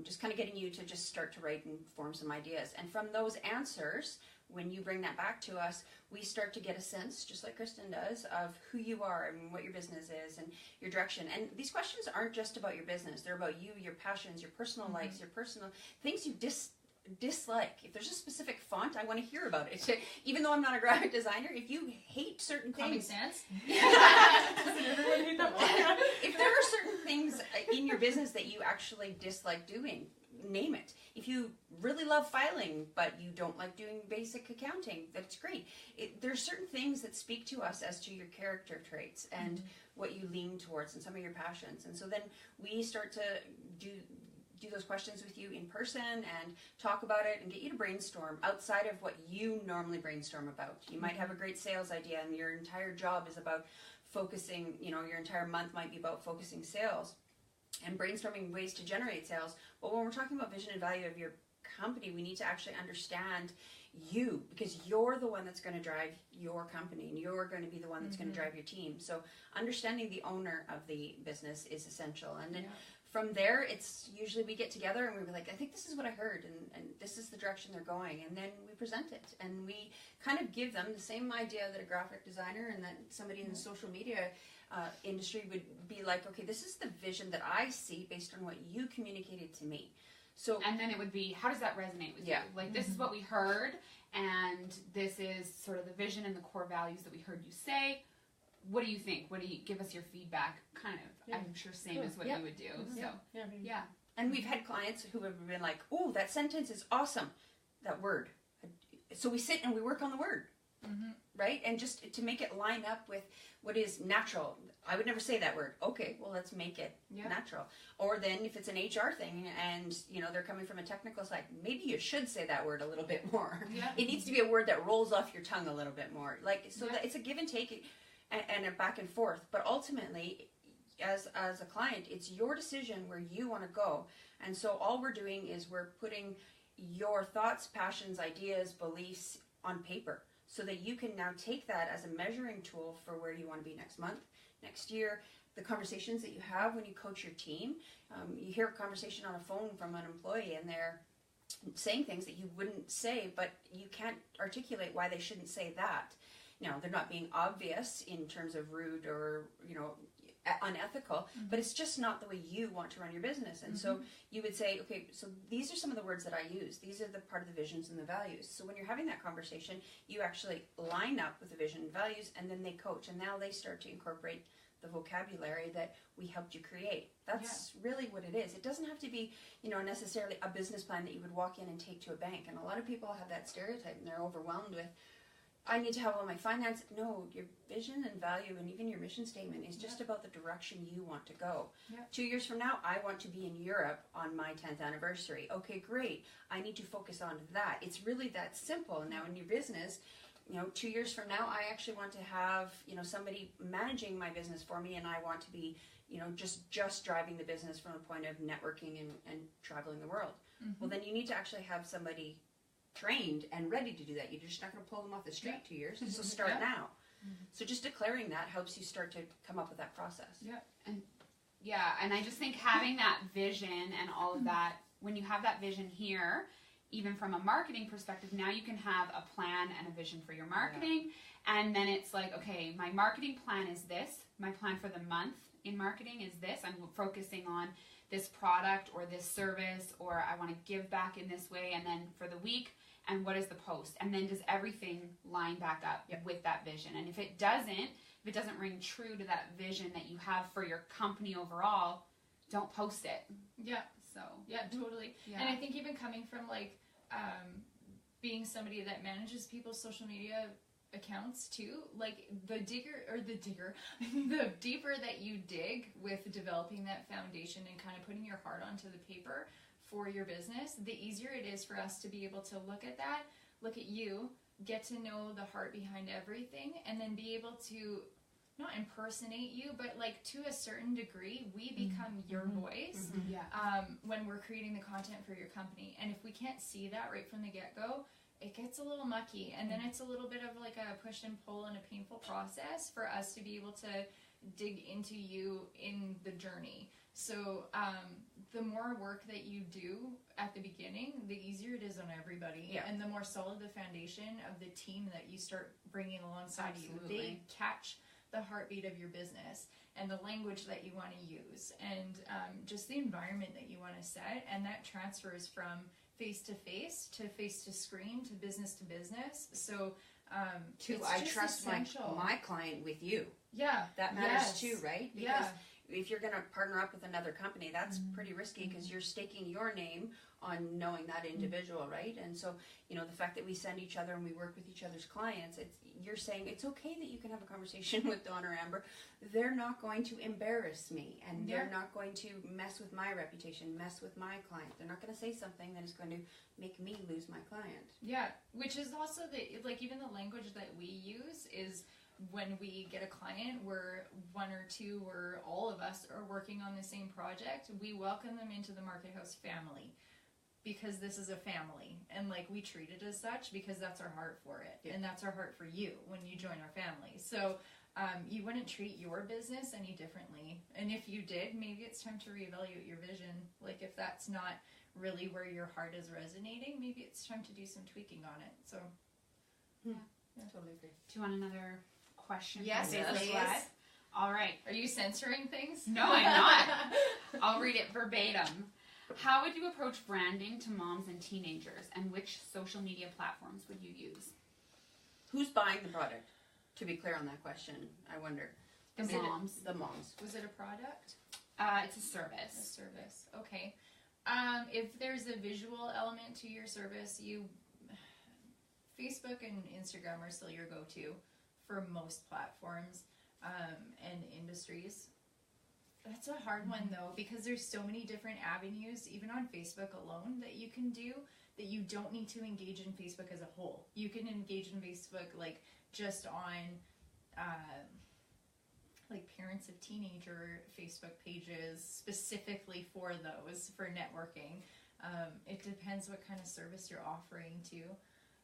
just kind of getting you to just start to write and form some ideas. And from those answers, when you bring that back to us, we start to get a sense, just like Kristen does, of who you are and what your business is and your direction. And these questions aren't just about your business. They're about you, your passions, your personal likes, your personal things you dislike. If there's a specific font, I want to hear about it. Even though I'm not a graphic designer, if you hate certain things... Common sense? Everyone hate that one. If there are certain things in your business that you actually dislike doing, name it. If you really love filing, but you don't like doing basic accounting, that's great. There's certain things that speak to us as to your character traits and what you lean towards and some of your passions. And so then we start to do those questions with you in person and talk about it and get you to brainstorm outside of what you normally brainstorm about. You might have a great sales idea and your entire job is about focusing, you know, your entire month might be about focusing sales and brainstorming ways to generate sales. But when we're talking about vision and value of your company, we need to actually understand you, because you're the one that's going to drive your company and you're going to be the one that's going to drive your team. So understanding the owner of the business is essential. And then from there, it's usually we get together and we're like, I think this is what I heard and this is the direction they're going. And then we present it and we kind of give them the same idea that a graphic designer and that somebody in the social media industry would be like, okay, this is the vision that I see based on what you communicated to me. So, and then it would be, how does that resonate with you? Like, this is what we heard, and this is sort of the vision and the core values that we heard you say. What do you think? What do you give us your feedback? Kind of, I'm sure same as what you would do. So, yeah. And we've had clients who have been like, oh, that sentence is awesome. That word. So we sit and we work on the word. Right? And just to make it line up with what is natural. I would never say that word. Okay, well, let's make it natural. Or then if it's an HR thing and, you know, they're coming from a technical side, maybe you should say that word a little bit more. It needs to be a word that rolls off your tongue a little bit more. Like, so that it's a give and take and a back and forth. But ultimately, as a client, it's your decision where you want to go. And so all we're doing is we're putting your thoughts, passions, ideas, beliefs on paper, so that you can now take that as a measuring tool for where you want to be next month, next year. The conversations that you have when you coach your team, you hear a conversation on a phone from an employee and they're saying things that you wouldn't say, but you can't articulate why they shouldn't say that. Now, they're not being obvious in terms of rude or, you know, unethical, but it's just not the way you want to run your business. And so you would say, okay, so these are some of the words that I use. These are the part of the visions and the values. So when you're having that conversation, you actually line up with the vision and values, and then they coach, and now they start to incorporate the vocabulary that we helped you create. That's really what it is. It doesn't have to be, you know, necessarily a business plan that you would walk in and take to a bank. And a lot of people have that stereotype and they're overwhelmed with, I need to have all my finance. No, your vision and value and even your mission statement is just about the direction you want to go. 2 years from now, I want to be in Europe on my 10th anniversary. Okay, great. I need to focus on that. It's really that simple. Now in your business, you know, 2 years from now, I actually want to have, you know, somebody managing my business for me, and I want to be, you know, just driving the business from the point of networking and traveling the world. Well, then you need to actually have somebody trained and ready to do that. You're just not going to pull them off the street 2 years. So start now. So just declaring that helps you start to come up with that process. And I just think having that vision and all of that, when you have that vision here, even from a marketing perspective, now you can have a plan and a vision for your marketing. And then it's like, okay, my marketing plan is this. My plan for the month in marketing is this. I'm focusing on this product or this service, or I want to give back in this way. And then for the week, and what is the post? And then does everything line back up with that vision? And if it doesn't ring true to that vision that you have for your company overall, don't post it. Yeah. So yeah, totally. Yeah. And I think even coming from like being somebody that manages people's social media accounts too, like the deeper that you dig with developing that foundation and kind of putting your heart onto the paper for your business, the easier it is for us to be able to look at that, look at you, get to know the heart behind everything, and then be able to not impersonate you, but like to a certain degree, we become your voice when we're creating the content for your company. And if we can't see that right from the get-go, it gets a little mucky, and then it's a little bit of like a push and pull and a painful process for us to be able to dig into you in the journey. So the more work that you do at the beginning, the easier it is on everybody, and the more solid the foundation of the team that you start bringing alongside you. They catch the heartbeat of your business and the language that you want to use, and just the environment that you want to set, and that transfers from face to screen to business. So I trust my client with you. Yeah, that matters too, right? Because yeah. if you're going to partner up with another company, that's pretty risky, because you're staking your name on knowing that individual, right? And so, you know, the fact that we send each other and we work with each other's clients, you're saying it's okay that you can have a conversation with Dawn or Amber. They're not going to embarrass me, and they're not going to mess with my reputation, mess with my client. They're not going to say something that is going to make me lose my client. Yeah, which is also even the language that we use is, when we get a client where one or two or all of us are working on the same project, we welcome them into the MarketHouse family, because this is a family, and like we treat it as such because that's our heart for it, and that's our heart for you when you join our family. So you wouldn't treat your business any differently, and if you did, maybe it's time to reevaluate your vision. Like if that's not really where your heart is resonating, maybe it's time to do some tweaking on it. So Totally agree. do you want another question? Yes, please. All right. Are you censoring things? No, I'm not. I'll read it verbatim. How would you approach branding to moms and teenagers, and which social media platforms would you use? Who's buying the product? To be clear on that question, I wonder. The moms. The moms. Was it a product? It's a service. A service. Okay. If there's a visual element to your service, Facebook and Instagram are still your go-to for most platforms and industries. That's a hard one though, because there's so many different avenues, even on Facebook alone, that you can do, that you don't need to engage in Facebook as a whole. You can engage in Facebook like just on like parents of teenager Facebook pages specifically for those, for networking. It depends what kind of service you're offering too.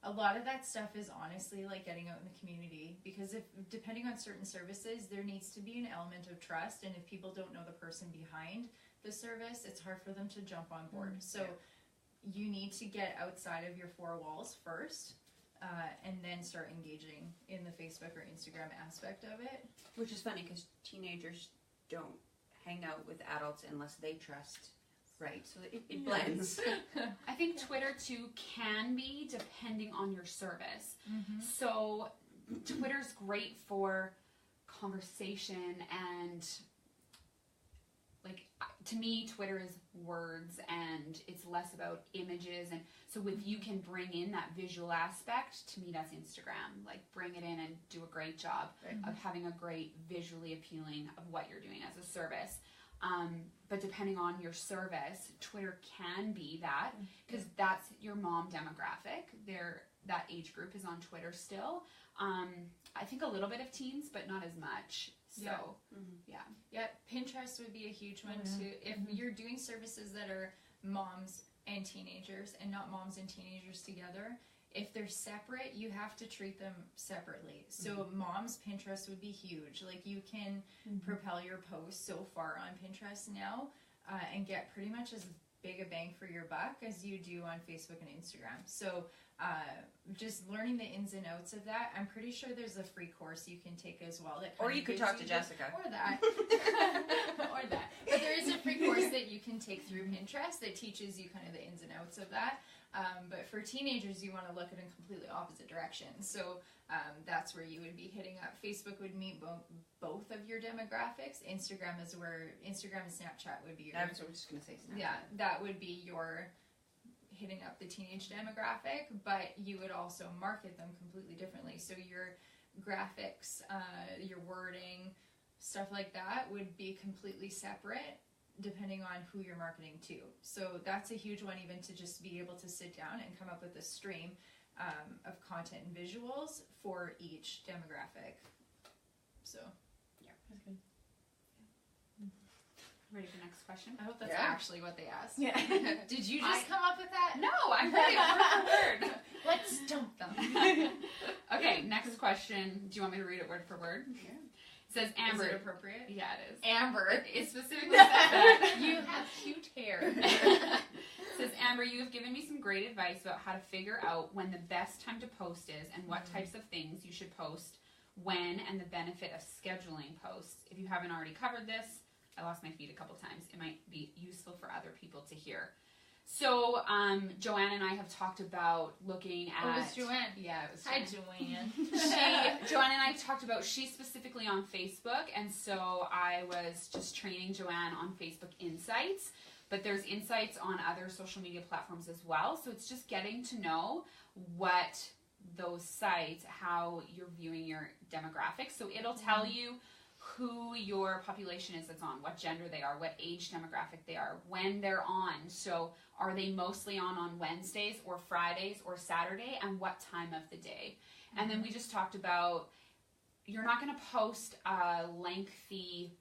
A lot of that stuff is honestly like getting out in the community, because depending on certain services, there needs to be an element of trust, and if people don't know the person behind the service, it's hard for them to jump on board. So you need to get outside of your four walls first, and then start engaging in the Facebook or Instagram aspect of it. Which is funny, because teenagers don't hang out with adults unless they trust. Right, so it blends. I think Twitter too can be, depending on your service. So Twitter's great for conversation, and like to me, Twitter is words, and it's less about images. And so if you can bring in that visual aspect, to me that's Instagram. Like bring it in and do a great job of having a great visually appealing of what you're doing as a service. But depending on your service, Twitter can be that, because that's your mom demographic. That age group is on Twitter still. I think a little bit of teens, but not as much. So, yeah. Pinterest would be a huge one too. If you're doing services that are moms and teenagers, and not moms and teenagers together, if they're separate, you have to treat them separately. So mom's Pinterest would be huge. Like you can propel your posts so far on Pinterest now, and get pretty much as big a bang for your buck as you do on Facebook and Instagram. So just learning the ins and outs of that. I'm pretty sure there's a free course you can take as well. That Or you could talk to Jessica. Or that. Or that. But there is a free course that you can take through Pinterest that teaches you kind of the ins and outs of that. But for teenagers, you want to look at it in completely opposite directions. So that's where you would be hitting up. Facebook would meet both of your demographics. Instagram and Snapchat would be your... I was just going to say Snapchat. Yeah, that would be your hitting up the teenage demographic, but you would also market them completely differently. So your graphics, your wording, stuff like that would be completely separate depending on who you're marketing to. So that's a huge one, even to just be able to sit down and come up with a stream of content and visuals for each demographic. So, Yeah, that's good. Ready for the next question? I hope that's Yeah. actually what they asked. Yeah. Did you just come up with that? No, I'm ready word for word. Let's dump them. Okay, next question. Do you want me to read it word for word? Yeah. It says Amber. Is it appropriate? Yeah, it is. Amber. It specifically says that. You have cute hair. It says, Amber, you have given me some great advice about how to figure out when the best time to post is and what types of things you should post when and the benefit of scheduling posts. If you haven't already covered this, I lost my feed a couple times. It might be useful for other people to hear. So, Joanne and I have talked about looking at... Oh, it was Joanne. Yeah, it was Hi, Joanne. Joanne. Joanne and I talked about, she's specifically on Facebook, and so I was just training Joanne on Facebook Insights, but there's insights on other social media platforms as well, so it's just getting to know what those sites, how you're viewing your demographics. So it'll tell you who your population is that's on, what gender they are, what age demographic they are, when they're on. So are they mostly on Wednesdays or Fridays or Saturday, and what time of the day? And then we just talked about, you're not going to post a lengthy,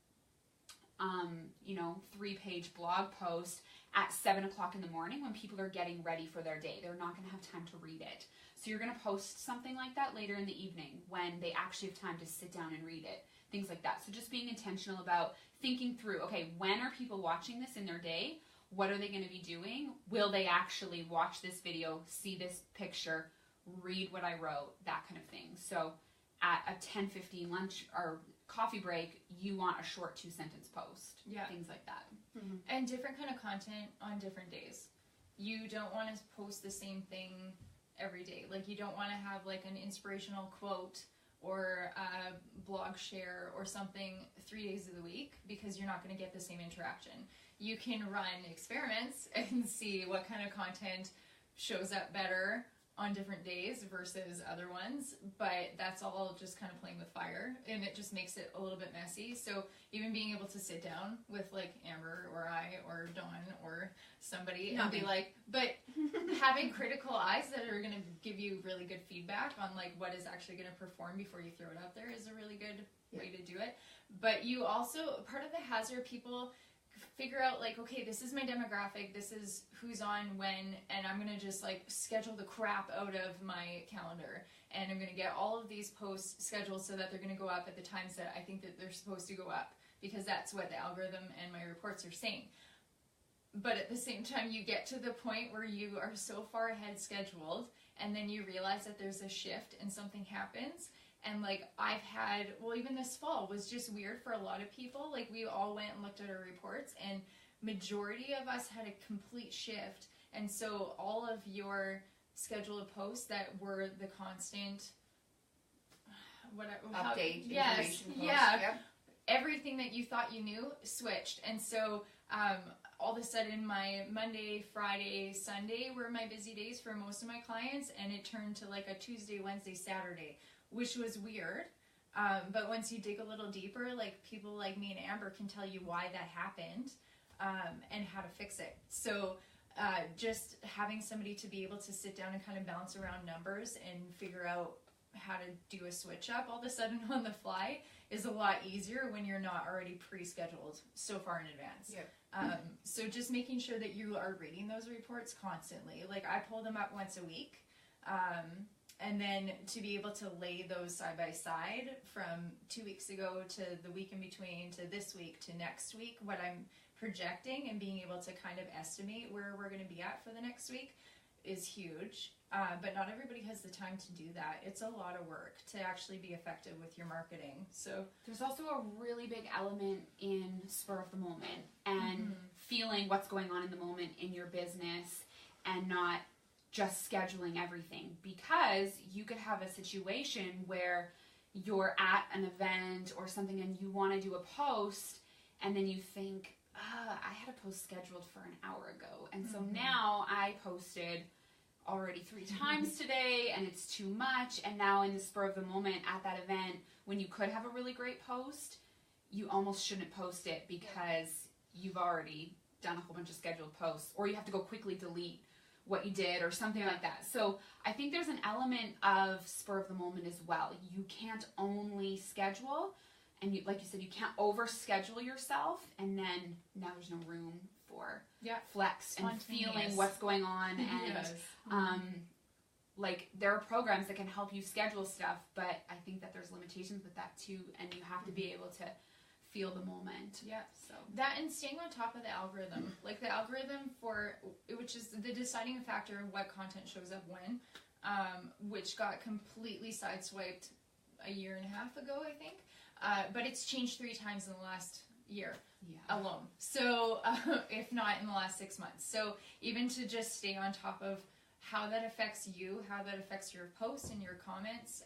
3-page blog post at 7 o'clock in the morning when people are getting ready for their day. They're not going to have time to read it. So you're going to post something like that later in the evening when they actually have time to sit down and read it. Things like that. So just being intentional about thinking through, okay, when are people watching this in their day? What are they going to be doing? Will they actually watch this video, see this picture, read what I wrote, that kind of thing. So at a 10:15 lunch or coffee break, you want a short 2-sentence post. Yeah. Things like that. Mm-hmm. And different kind of content on different days. You don't want to post the same thing every day. Like, you don't want to have like an inspirational quote or a blog share or something 3 days of the week, because you're not going to get the same interaction. You can run experiments and see what kind of content shows up better on different days versus other ones, but that's all just kind of playing with fire, and it just makes it a little bit messy. So even being able to sit down with like Amber or I or Dawn or somebody and be like, but having critical eyes that are going to give you really good feedback on like what is actually going to perform before you throw it out there is a really good way to do it. But you also, part of the hazard, people figure out like, okay, this is my demographic, this is who's on when, and I'm gonna just like schedule the crap out of my calendar, and I'm gonna get all of these posts scheduled so that they're gonna go up at the times that I think that they're supposed to go up, because that's what the algorithm and my reports are saying. But at the same time, you get to the point where you are so far ahead scheduled, and then you realize that there's a shift and something happens. And like I've had, well, even this fall was just weird for a lot of people. Like we all went and looked at our reports, and majority of us had a complete shift. And so all of your scheduled posts that were the constant, Update, yes, information posts. yeah, Yep. everything that you thought you knew switched. And so all of a sudden my Monday, Friday, Sunday were my busy days for most of my clients, and it turned to like a Tuesday, Wednesday, Saturday, which was weird. But once you dig a little deeper, like people like me and Amber can tell you why that happened and how to fix it. So just having somebody to be able to sit down and kind of bounce around numbers and figure out how to do a switch up all of a sudden on the fly is a lot easier when you're not already pre-scheduled so far in advance. Yep. So just making sure that you are reading those reports constantly. Like I pull them up once a week. And then to be able to lay those side by side from 2 weeks ago to the week in between to this week to next week, what I'm projecting and being able to kind of estimate where we're going to be at for the next week is huge. But not everybody has the time to do that. It's a lot of work to actually be effective with your marketing. So there's also a really big element in spur of the moment and feeling what's going on in the moment in your business and not just scheduling everything, because you could have a situation where you're at an event or something and you want to do a post and then you think, I had a post scheduled for an hour ago, and so now I posted already 3 times today and it's too much, and now in the spur of the moment at that event when you could have a really great post, you almost shouldn't post it because you've already done a whole bunch of scheduled posts, or you have to go quickly delete what you did or something like that. So I think there's an element of spur of the moment as well. You can't only schedule, and you, like you said, you can't over schedule yourself, and then now there's no room for flex and feeling what's going on. And like there are programs that can help you schedule stuff, but I think that there's limitations with that too, and you have to be able to feel the moment. Yeah. So that, and staying on top of the algorithm, like the algorithm for, which is the deciding factor of what content shows up when, which got completely sideswiped a year and a half ago, I think. But it's changed 3 times in the last year alone. So if not in the last 6 months. So even to just stay on top of how that affects you, how that affects your posts and your comments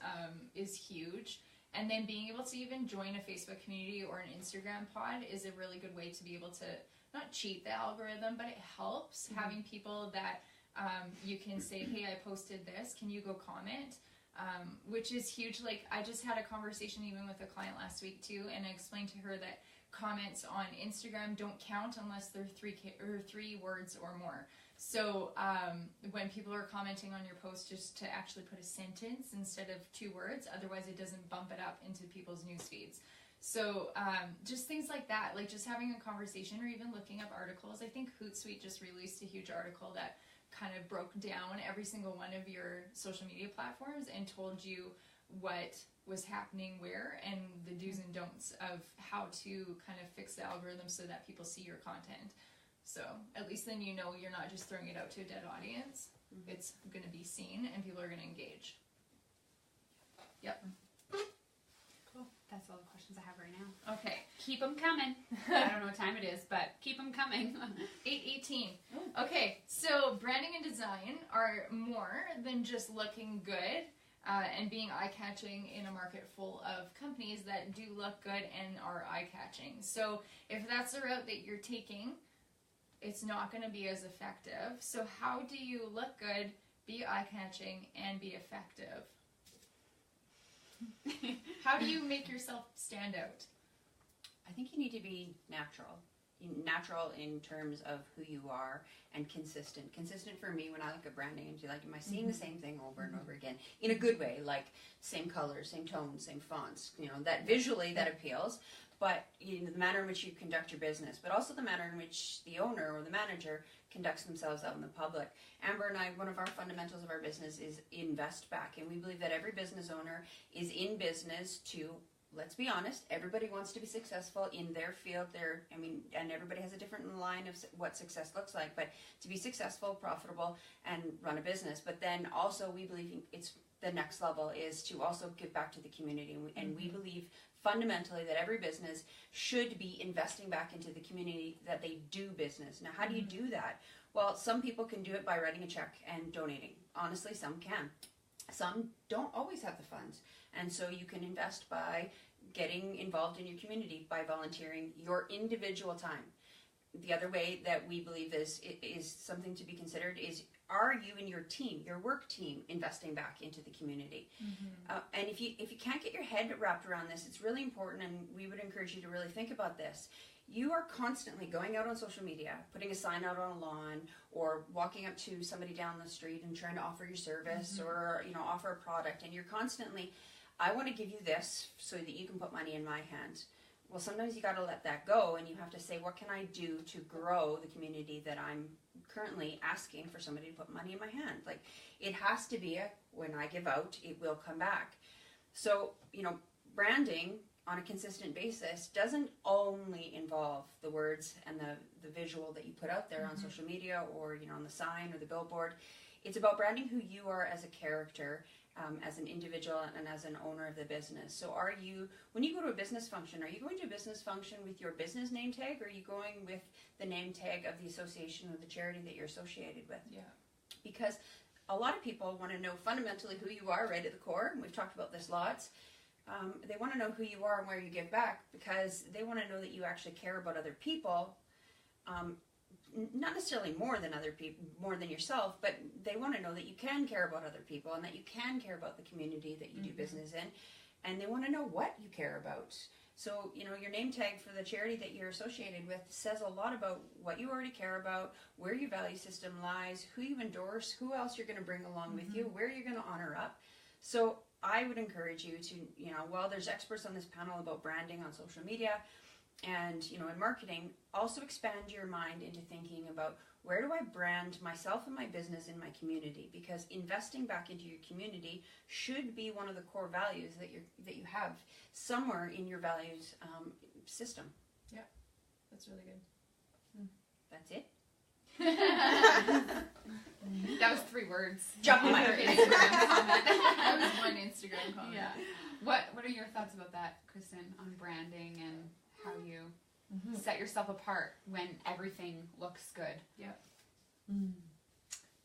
is huge. And then being able to even join a Facebook community or an Instagram pod is a really good way to be able to not cheat the algorithm, but it helps having people that you can say, hey, I posted this, can you go comment? Which is huge. Like I just had a conversation even with a client last week too, and I explained to her that comments on Instagram don't count unless they're 3 words or more. So when people are commenting on your post, just to actually put a sentence instead of 2 words, otherwise it doesn't bump it up into people's news feeds. So just things like that, like just having a conversation or even looking up articles. I think Hootsuite just released a huge article that kind of broke down every single one of your social media platforms and told you what was happening where and the do's and don'ts of how to kind of fix the algorithm so that people see your content. So at least then you know you're not just throwing it out to a dead audience. It's going to be seen and people are going to engage. Yep. Cool. That's all the questions I have right now. Okay. Keep them coming. I don't know what time it is, but keep them coming. 8:18. Okay, so branding and design are more than just looking good and being eye-catching in a market full of companies that do look good and are eye-catching. So if that's the route that you're taking, it's not going to be as effective. So how do you look good, be eye-catching, and be effective? How do you make yourself stand out? I think you need to be natural. Natural in terms of who you are, and consistent. Consistent for me when I look at branding and like, am I seeing the same thing over and over again in a good way, like same colors, same tones, same fonts, that visually that appeals, but the manner in which you conduct your business, but also the manner in which the owner or the manager conducts themselves out in the public. Amber and I, one of our fundamentals of our business is invest back, and we believe that every business owner is in business to, let's be honest, everybody wants to be successful in their field. And everybody has a different line of what success looks like, but to be successful, profitable, and run a business. But then also we believe it's the next level is to also give back to the community. And we believe fundamentally that every business should be investing back into the community that they do business. Now, how do you do that? Well, some people can do it by writing a check and donating. Honestly, some can. Some don't always have the funds. And so you can invest by getting involved in your community, by volunteering your individual time. The other way that we believe is something to be considered is, are you and your team, your work team, investing back into the community? And if you can't get your head wrapped around this, it's really important, and we would encourage you to really think about this. You are constantly going out on social media, putting a sign out on a lawn, or walking up to somebody down the street and trying to offer your service or offer a product, and you're constantly, I want to give you this so that you can put money in my hands. Well, sometimes you got to let that go, and you have to say, what can I do to grow the community that I'm currently asking for somebody to put money in my hand? Like, it has to be when I give out, it will come back. So, branding on a consistent basis doesn't only involve the words and the visual that you put out there on social media or, on the sign or the billboard. It's about branding who you are as a character, as an individual and as an owner of the business. So when you go to a business function, are you going to a business function with your business name tag, or are you going with the name tag of the association or the charity that you're associated with? Yeah. Because a lot of people want to know fundamentally who you are right at the core, and we've talked about this lots. They want to know who you are and where you give back, because they want to know that you actually care about other people, not necessarily more than other people, more than yourself, but they want to know that you can care about other people and that you can care about the community that you do business in, and they want to know what you care about. So, your name tag for the charity that you're associated with says a lot about what you already care about, where your value system lies, who you endorse, who else you're going to bring along with you, where you're going to honor up. So I would encourage you to, while there's experts on this panel about branding on social media and, in marketing, also expand your mind into thinking about, where do I brand myself and my business in my community? Because investing back into your community should be one of the core values that you have somewhere in your values system. Yeah, that's really good. That's it. That was 3 words. Jump on my Instagram comment. That was one Instagram comment. Yeah. What are your thoughts about that, Kristen, on branding and how you set yourself apart when everything looks good? Yeah.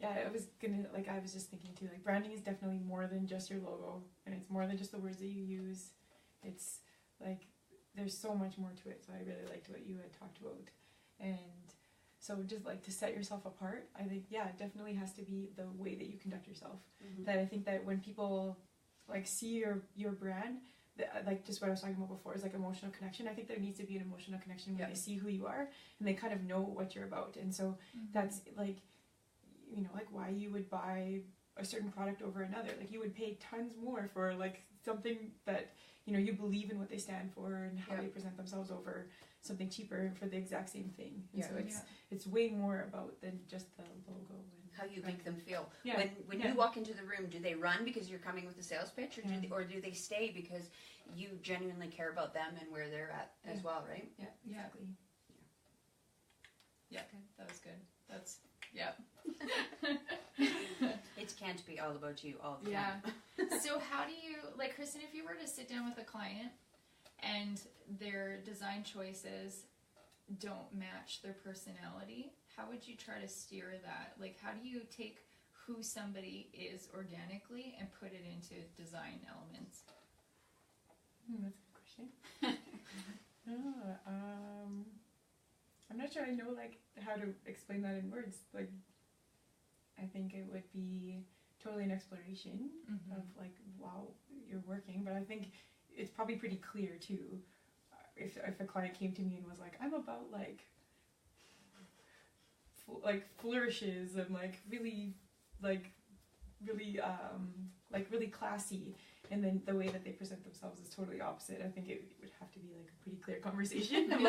Yeah, I was just thinking too, branding is definitely more than just your logo, and it's more than just the words that you use. It's there's so much more to it. So I really liked what you had talked about. And so just to set yourself apart, I think, it definitely has to be the way that you conduct yourself. That I think that when people see your brand, just what I was talking about before is emotional connection. I think there needs to be an emotional connection when they see who you are and they kind of know what you're about. And so that's why you would buy a certain product over another. You would pay tons more for something that you believe in what they stand for and how they present themselves over something cheaper for the exact same thing. And so it's way more about than just the logo and how you make them feel. Yeah. When you walk into the room, do they run because you're coming with a sales pitch, or do they stay because you genuinely care about them and where they're at as well, right? Yeah, exactly. Yeah, that was good. That's, yeah. It can't be all about you all the Yeah. time. So how do you, Kristen, if you were to sit down with a client and their design choices don't match their personality, how would you try to steer that? How do you take who somebody is organically and put it into design elements? That's a good question. I'm not sure I know how to explain that in words. I think it would be totally an exploration of wow, you're working, but I think it's probably pretty clear too. If a client came to me and was I'm about flourishes and really really classy, and then the way that they present themselves is totally opposite, I think it would have to be a pretty clear conversation. I'm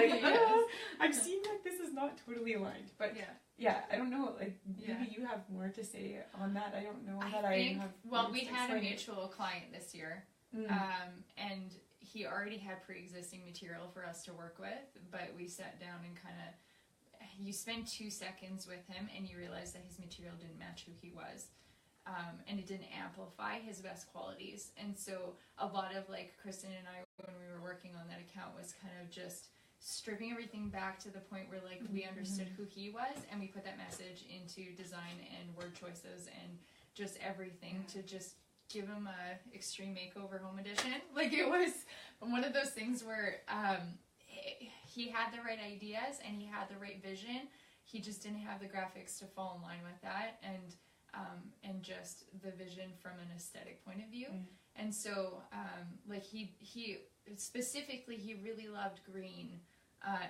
I'm seeing this is not totally aligned, but I don't know, maybe you have more to say on that. I don't know that I have. Well, we had a mutual client this year, and he already had pre-existing material for us to work with, but we sat down and you spend 2 seconds with him and you realize that his material didn't match who he was. And it didn't amplify his best qualities. And so a lot of Kristen and I, when we were working on that account, was kind of just stripping everything back to the point where we understood who he was, and we put that message into design and word choices and just everything to just give him a extreme makeover home edition. It was one of those things where he had the right ideas and he had the right vision. He just didn't have the graphics to fall in line with that, and just the vision from an aesthetic point of view. And so he specifically, he really loved green,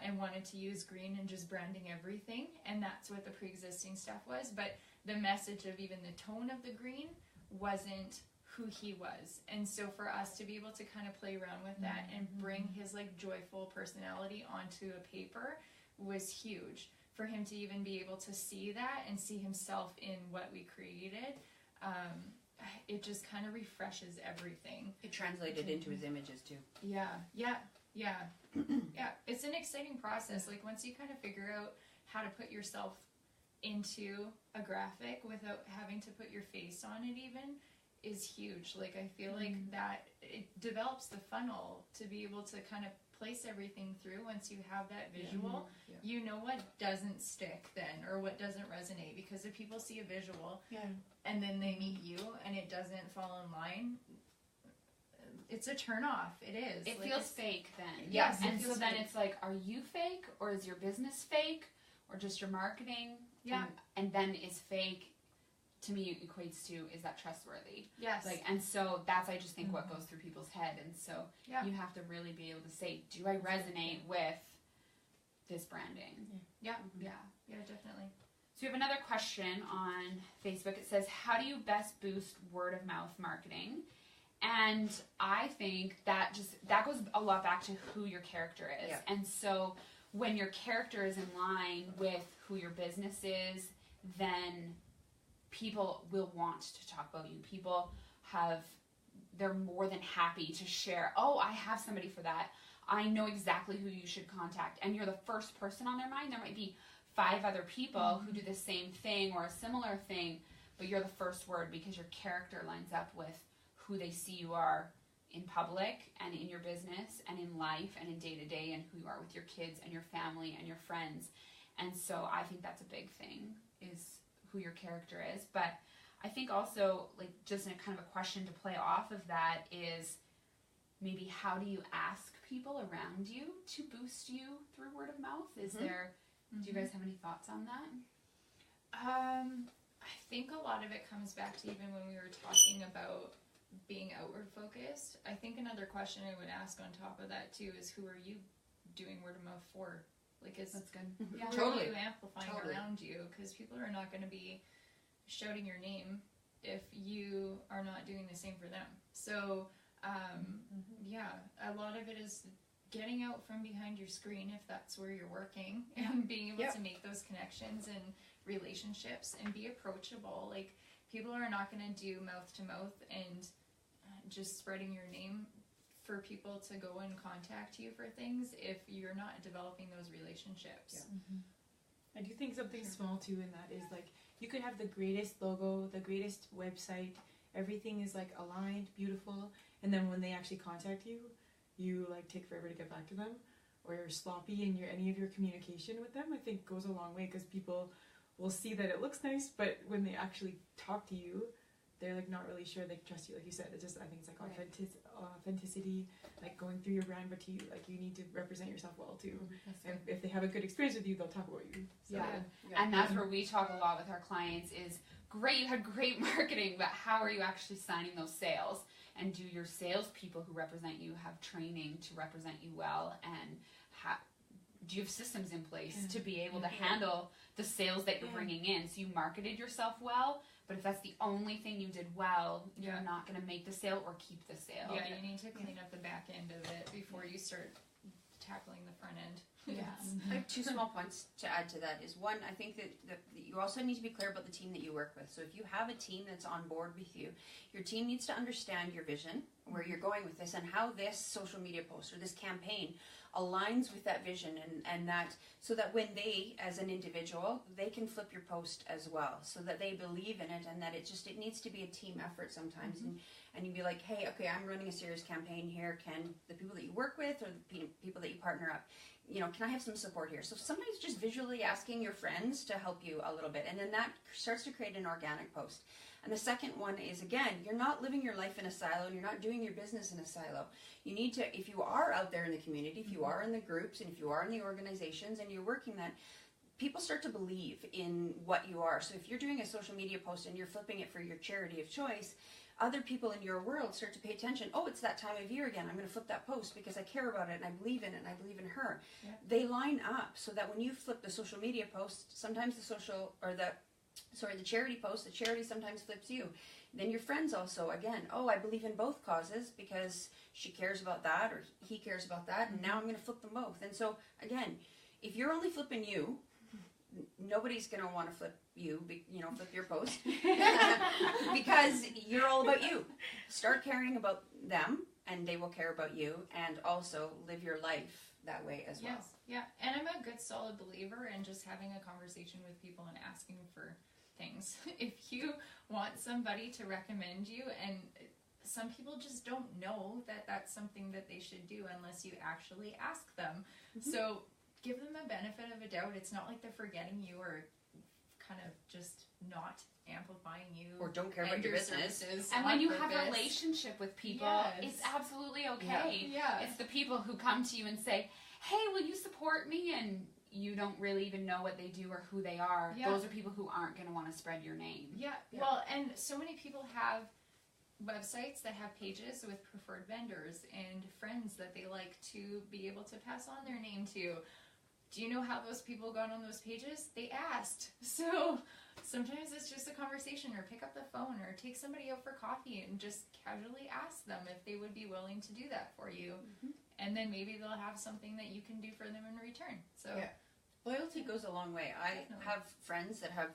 and wanted to use green and just branding everything, and that's what the pre-existing stuff was. But the message of even the tone of the green wasn't who he was. And so for us to be able to kind of play around with that and bring his joyful personality onto a paper was huge. For him to even be able to see that and see himself in what we created, it just kind of refreshes everything. It translated into his images too. Yeah. It's an exciting process. Like once you kind of figure out how to put yourself into a graphic without having to put your face on it even is huge. Like I feel like that it develops the funnel to be able to kind of place everything through. Once you have that visual, you know what doesn't stick then or what doesn't resonate, because if people see a visual and then they meet you and it doesn't fall in line, it's a turn off. It is. It feels fake then. Yes. And so then it's like, are you fake, or is your business fake, or just your marketing? Yeah. And then is fake, to me, equates to, is that trustworthy? Yes. Like, and so that's, I just think, what goes through people's head. And so you have to really be able to say, do I resonate with this branding? Yeah, definitely. So we have another question on Facebook. It says, how do you best boost word of mouth marketing? And I think that goes a lot back to who your character is. Yeah. And so when your character is in line with who your business is, then people will want to talk about you. They're more than happy to share, oh, I have somebody for that. I know exactly who you should contact. And you're the first person on their mind. There might be 5 other people who do the same thing or a similar thing, but you're the first word because your character lines up with who they see you are in public and in your business and in life and in day-to-day, and who you are with your kids and your family and your friends. And so I think that's a big thing, is who your character is. But I think also, like, just a kind of a question to play off of that is maybe how do you ask people around you to boost you through word of mouth? Is there, do you guys have any thoughts on that? I think a lot of it comes back to even when we were talking about being outward focused. I think another question I would ask on top of that too is, who are you doing word of mouth for? Like, That's good. Yeah, Totally. Who are you amplifying around you? Because people are not going to be shouting your name if you are not doing the same for them. So, a lot of it is getting out from behind your screen, if that's where you're working, and being able to make those connections and relationships and be approachable. Like, people are not going to do mouth to mouth and just spreading your name for people to go and contact you for things if you're not developing those relationships. I do think something small too in that is, like, you could have the greatest logo, the greatest website, everything is like aligned, beautiful, and then when they actually contact you, you like take forever to get back to them, or you're sloppy in any of your communication with them. I think goes a long way, because people will see that it looks nice, but when they actually talk to you, they're like not really sure they trust you. Like you said, it's just, I think it's like authenticity, like going through your brand, but to you, like, you need to represent yourself well too. And if they have a good experience with you, they'll talk about you. So, And that's where we talk a lot with our clients is, great, you had great marketing, but how are you actually signing those sales? And do your salespeople who represent you have training to represent you well? And do you have systems in place to be able to handle the sales that you're bringing in? So you marketed yourself well, but if that's the only thing you did well, you're not going to make the sale or keep the sale. Yeah, you need to clean up the back end of it before you start tackling the front end. I have 2 small points to add to that. Is one, I think that you also need to be clear about the team that you work with. So if you have a team that's on board with you, your team needs to understand your vision, where you're going with this, and how this social media post or this campaign aligns with that vision, and that, so that when they, as an individual, they can flip your post as well, so that they believe in it, and that it needs to be a team effort sometimes. And you'd be like, hey, okay, I'm running a serious campaign here. Can the people that you work with or the people that you partner up, can I have some support here? So sometimes just visually asking your friends to help you a little bit, and then that starts to create an organic post. And the second one is, again, you're not living your life in a silo, and you're not doing your business in a silo. You need to, if you are out there in the community, if you are in the groups, and if you are in the organizations, and you're working that, people start to believe in what you are. So if you're doing a social media post and you're flipping it for your charity of choice, other people in your world start to pay attention. Oh, it's that time of year again. I'm going to flip that post because I care about it and I believe in it and I believe in her. Yeah. They line up so that when you flip the social media post, sometimes the charity post, the charity sometimes flips you. Then your friends also, again, oh, I believe in both causes because she cares about that or he cares about that, and now I'm going to flip them both. And so, again, if you're only flipping you, nobody's going to want to flip you, flip your post, because you're all about you. Start caring about them, and they will care about you, and also live your life that way as well. Yes, yeah. And I'm a good solid believer in just having a conversation with people and asking for things. If you want somebody to recommend you, and some people just don't know that that's something that they should do unless you actually ask them. So give them a benefit of a doubt. It's not like they're forgetting you or kind of just not amplifying you or don't care about your business. And when you have a relationship with people, Yes. it's absolutely okay. Yeah. It's the people who come to you and say, hey, will you support me? And you don't really even know what they do or who they are. Yeah. Those are people who aren't going to want to spread your name. Yeah. Well, and so many people have websites that have pages with preferred vendors and friends that they like to be able to pass on their name to. Do you know how those people got on those pages? They asked. So sometimes it's just a conversation, or pick up the phone, or take somebody out for coffee and just casually ask them if they would be willing to do that for you. And then maybe they'll have something that you can do for them in return. So Loyalty goes a long way. I Definitely. have friends that have,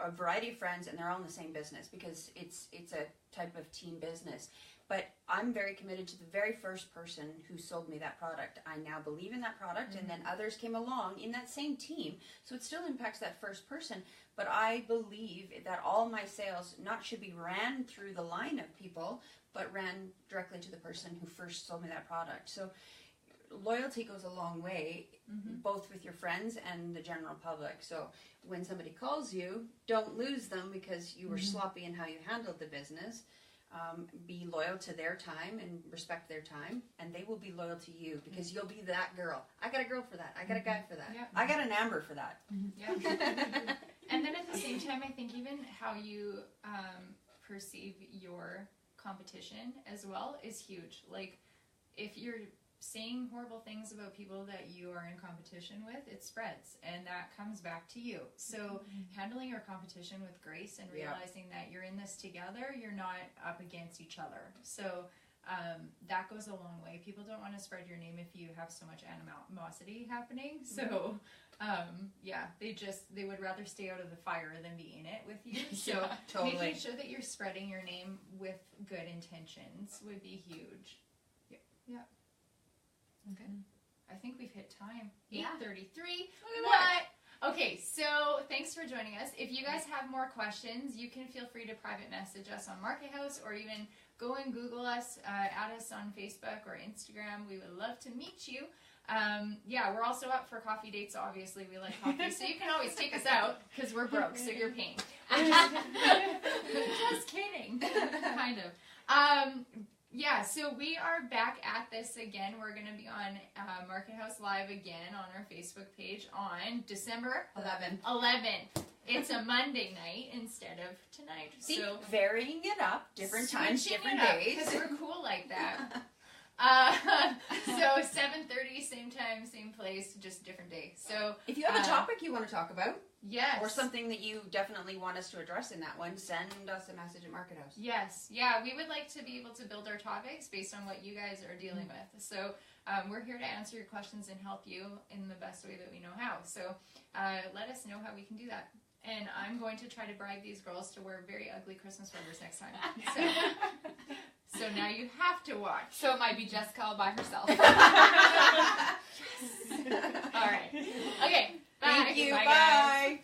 a variety of friends, and they're all in the same business because it's a type of team business. But I'm very committed to the very first person who sold me that product. I now believe in that product, and then others came along in that same team. So it still impacts that first person. But I believe that all my sales not should be ran through the line of people, but ran directly to the person who first sold me that product. So loyalty goes a long way, both with your friends and the general public. So when somebody calls you, don't lose them because you were sloppy in how you handled the business. Be loyal to their time and respect their time, and they will be loyal to you because you'll be that girl. I got a girl for that. I got a guy for that. Yeah. I got an Amber for that. Yeah. And then at the same time, I think even how you perceive your competition as well is huge. Like, if you're saying horrible things about people that you are in competition with, it spreads, and that comes back to you. So handling your competition with grace and realizing that you're in this together, you're not up against each other. So that goes a long way. People don't want to spread your name if you have so much animosity happening. So they would rather stay out of the fire than be in it with you. So totally. making sure that you're spreading your name with good intentions would be huge. Yeah. Okay. I think we've hit time. 8:33. What? Okay, so thanks for joining us. If you guys have more questions, you can feel free to private message us on MarketHouse, or even go and Google us, add us on Facebook or Instagram. We would love to meet you. We're also up for coffee dates. Obviously, we like coffee, so you can always take us out because we're broke, so you're paying. Just kidding. Kind of. So we are back at this again. We're going to be on MarketHouse Live again on our Facebook page on December 11th. It's a Monday night instead of tonight. See, so varying it up, different times, different days. Because we're cool like that. So 7:30, same time, same place, just different day. So if you have a topic you want to talk about, yes, or something that you definitely want us to address in that one, send us a message at MarketHouse. Yes, yeah, we would like to be able to build our topics based on what you guys are dealing with. So we're here to answer your questions and help you in the best way that we know how. So let us know how we can do that. And I'm going to try to bribe these girls to wear very ugly Christmas sweaters next time. So now you have to watch. So it might be Jessica all by herself. Yes. All right. Okay. Bye. Thank you. Bye, Bye. guys.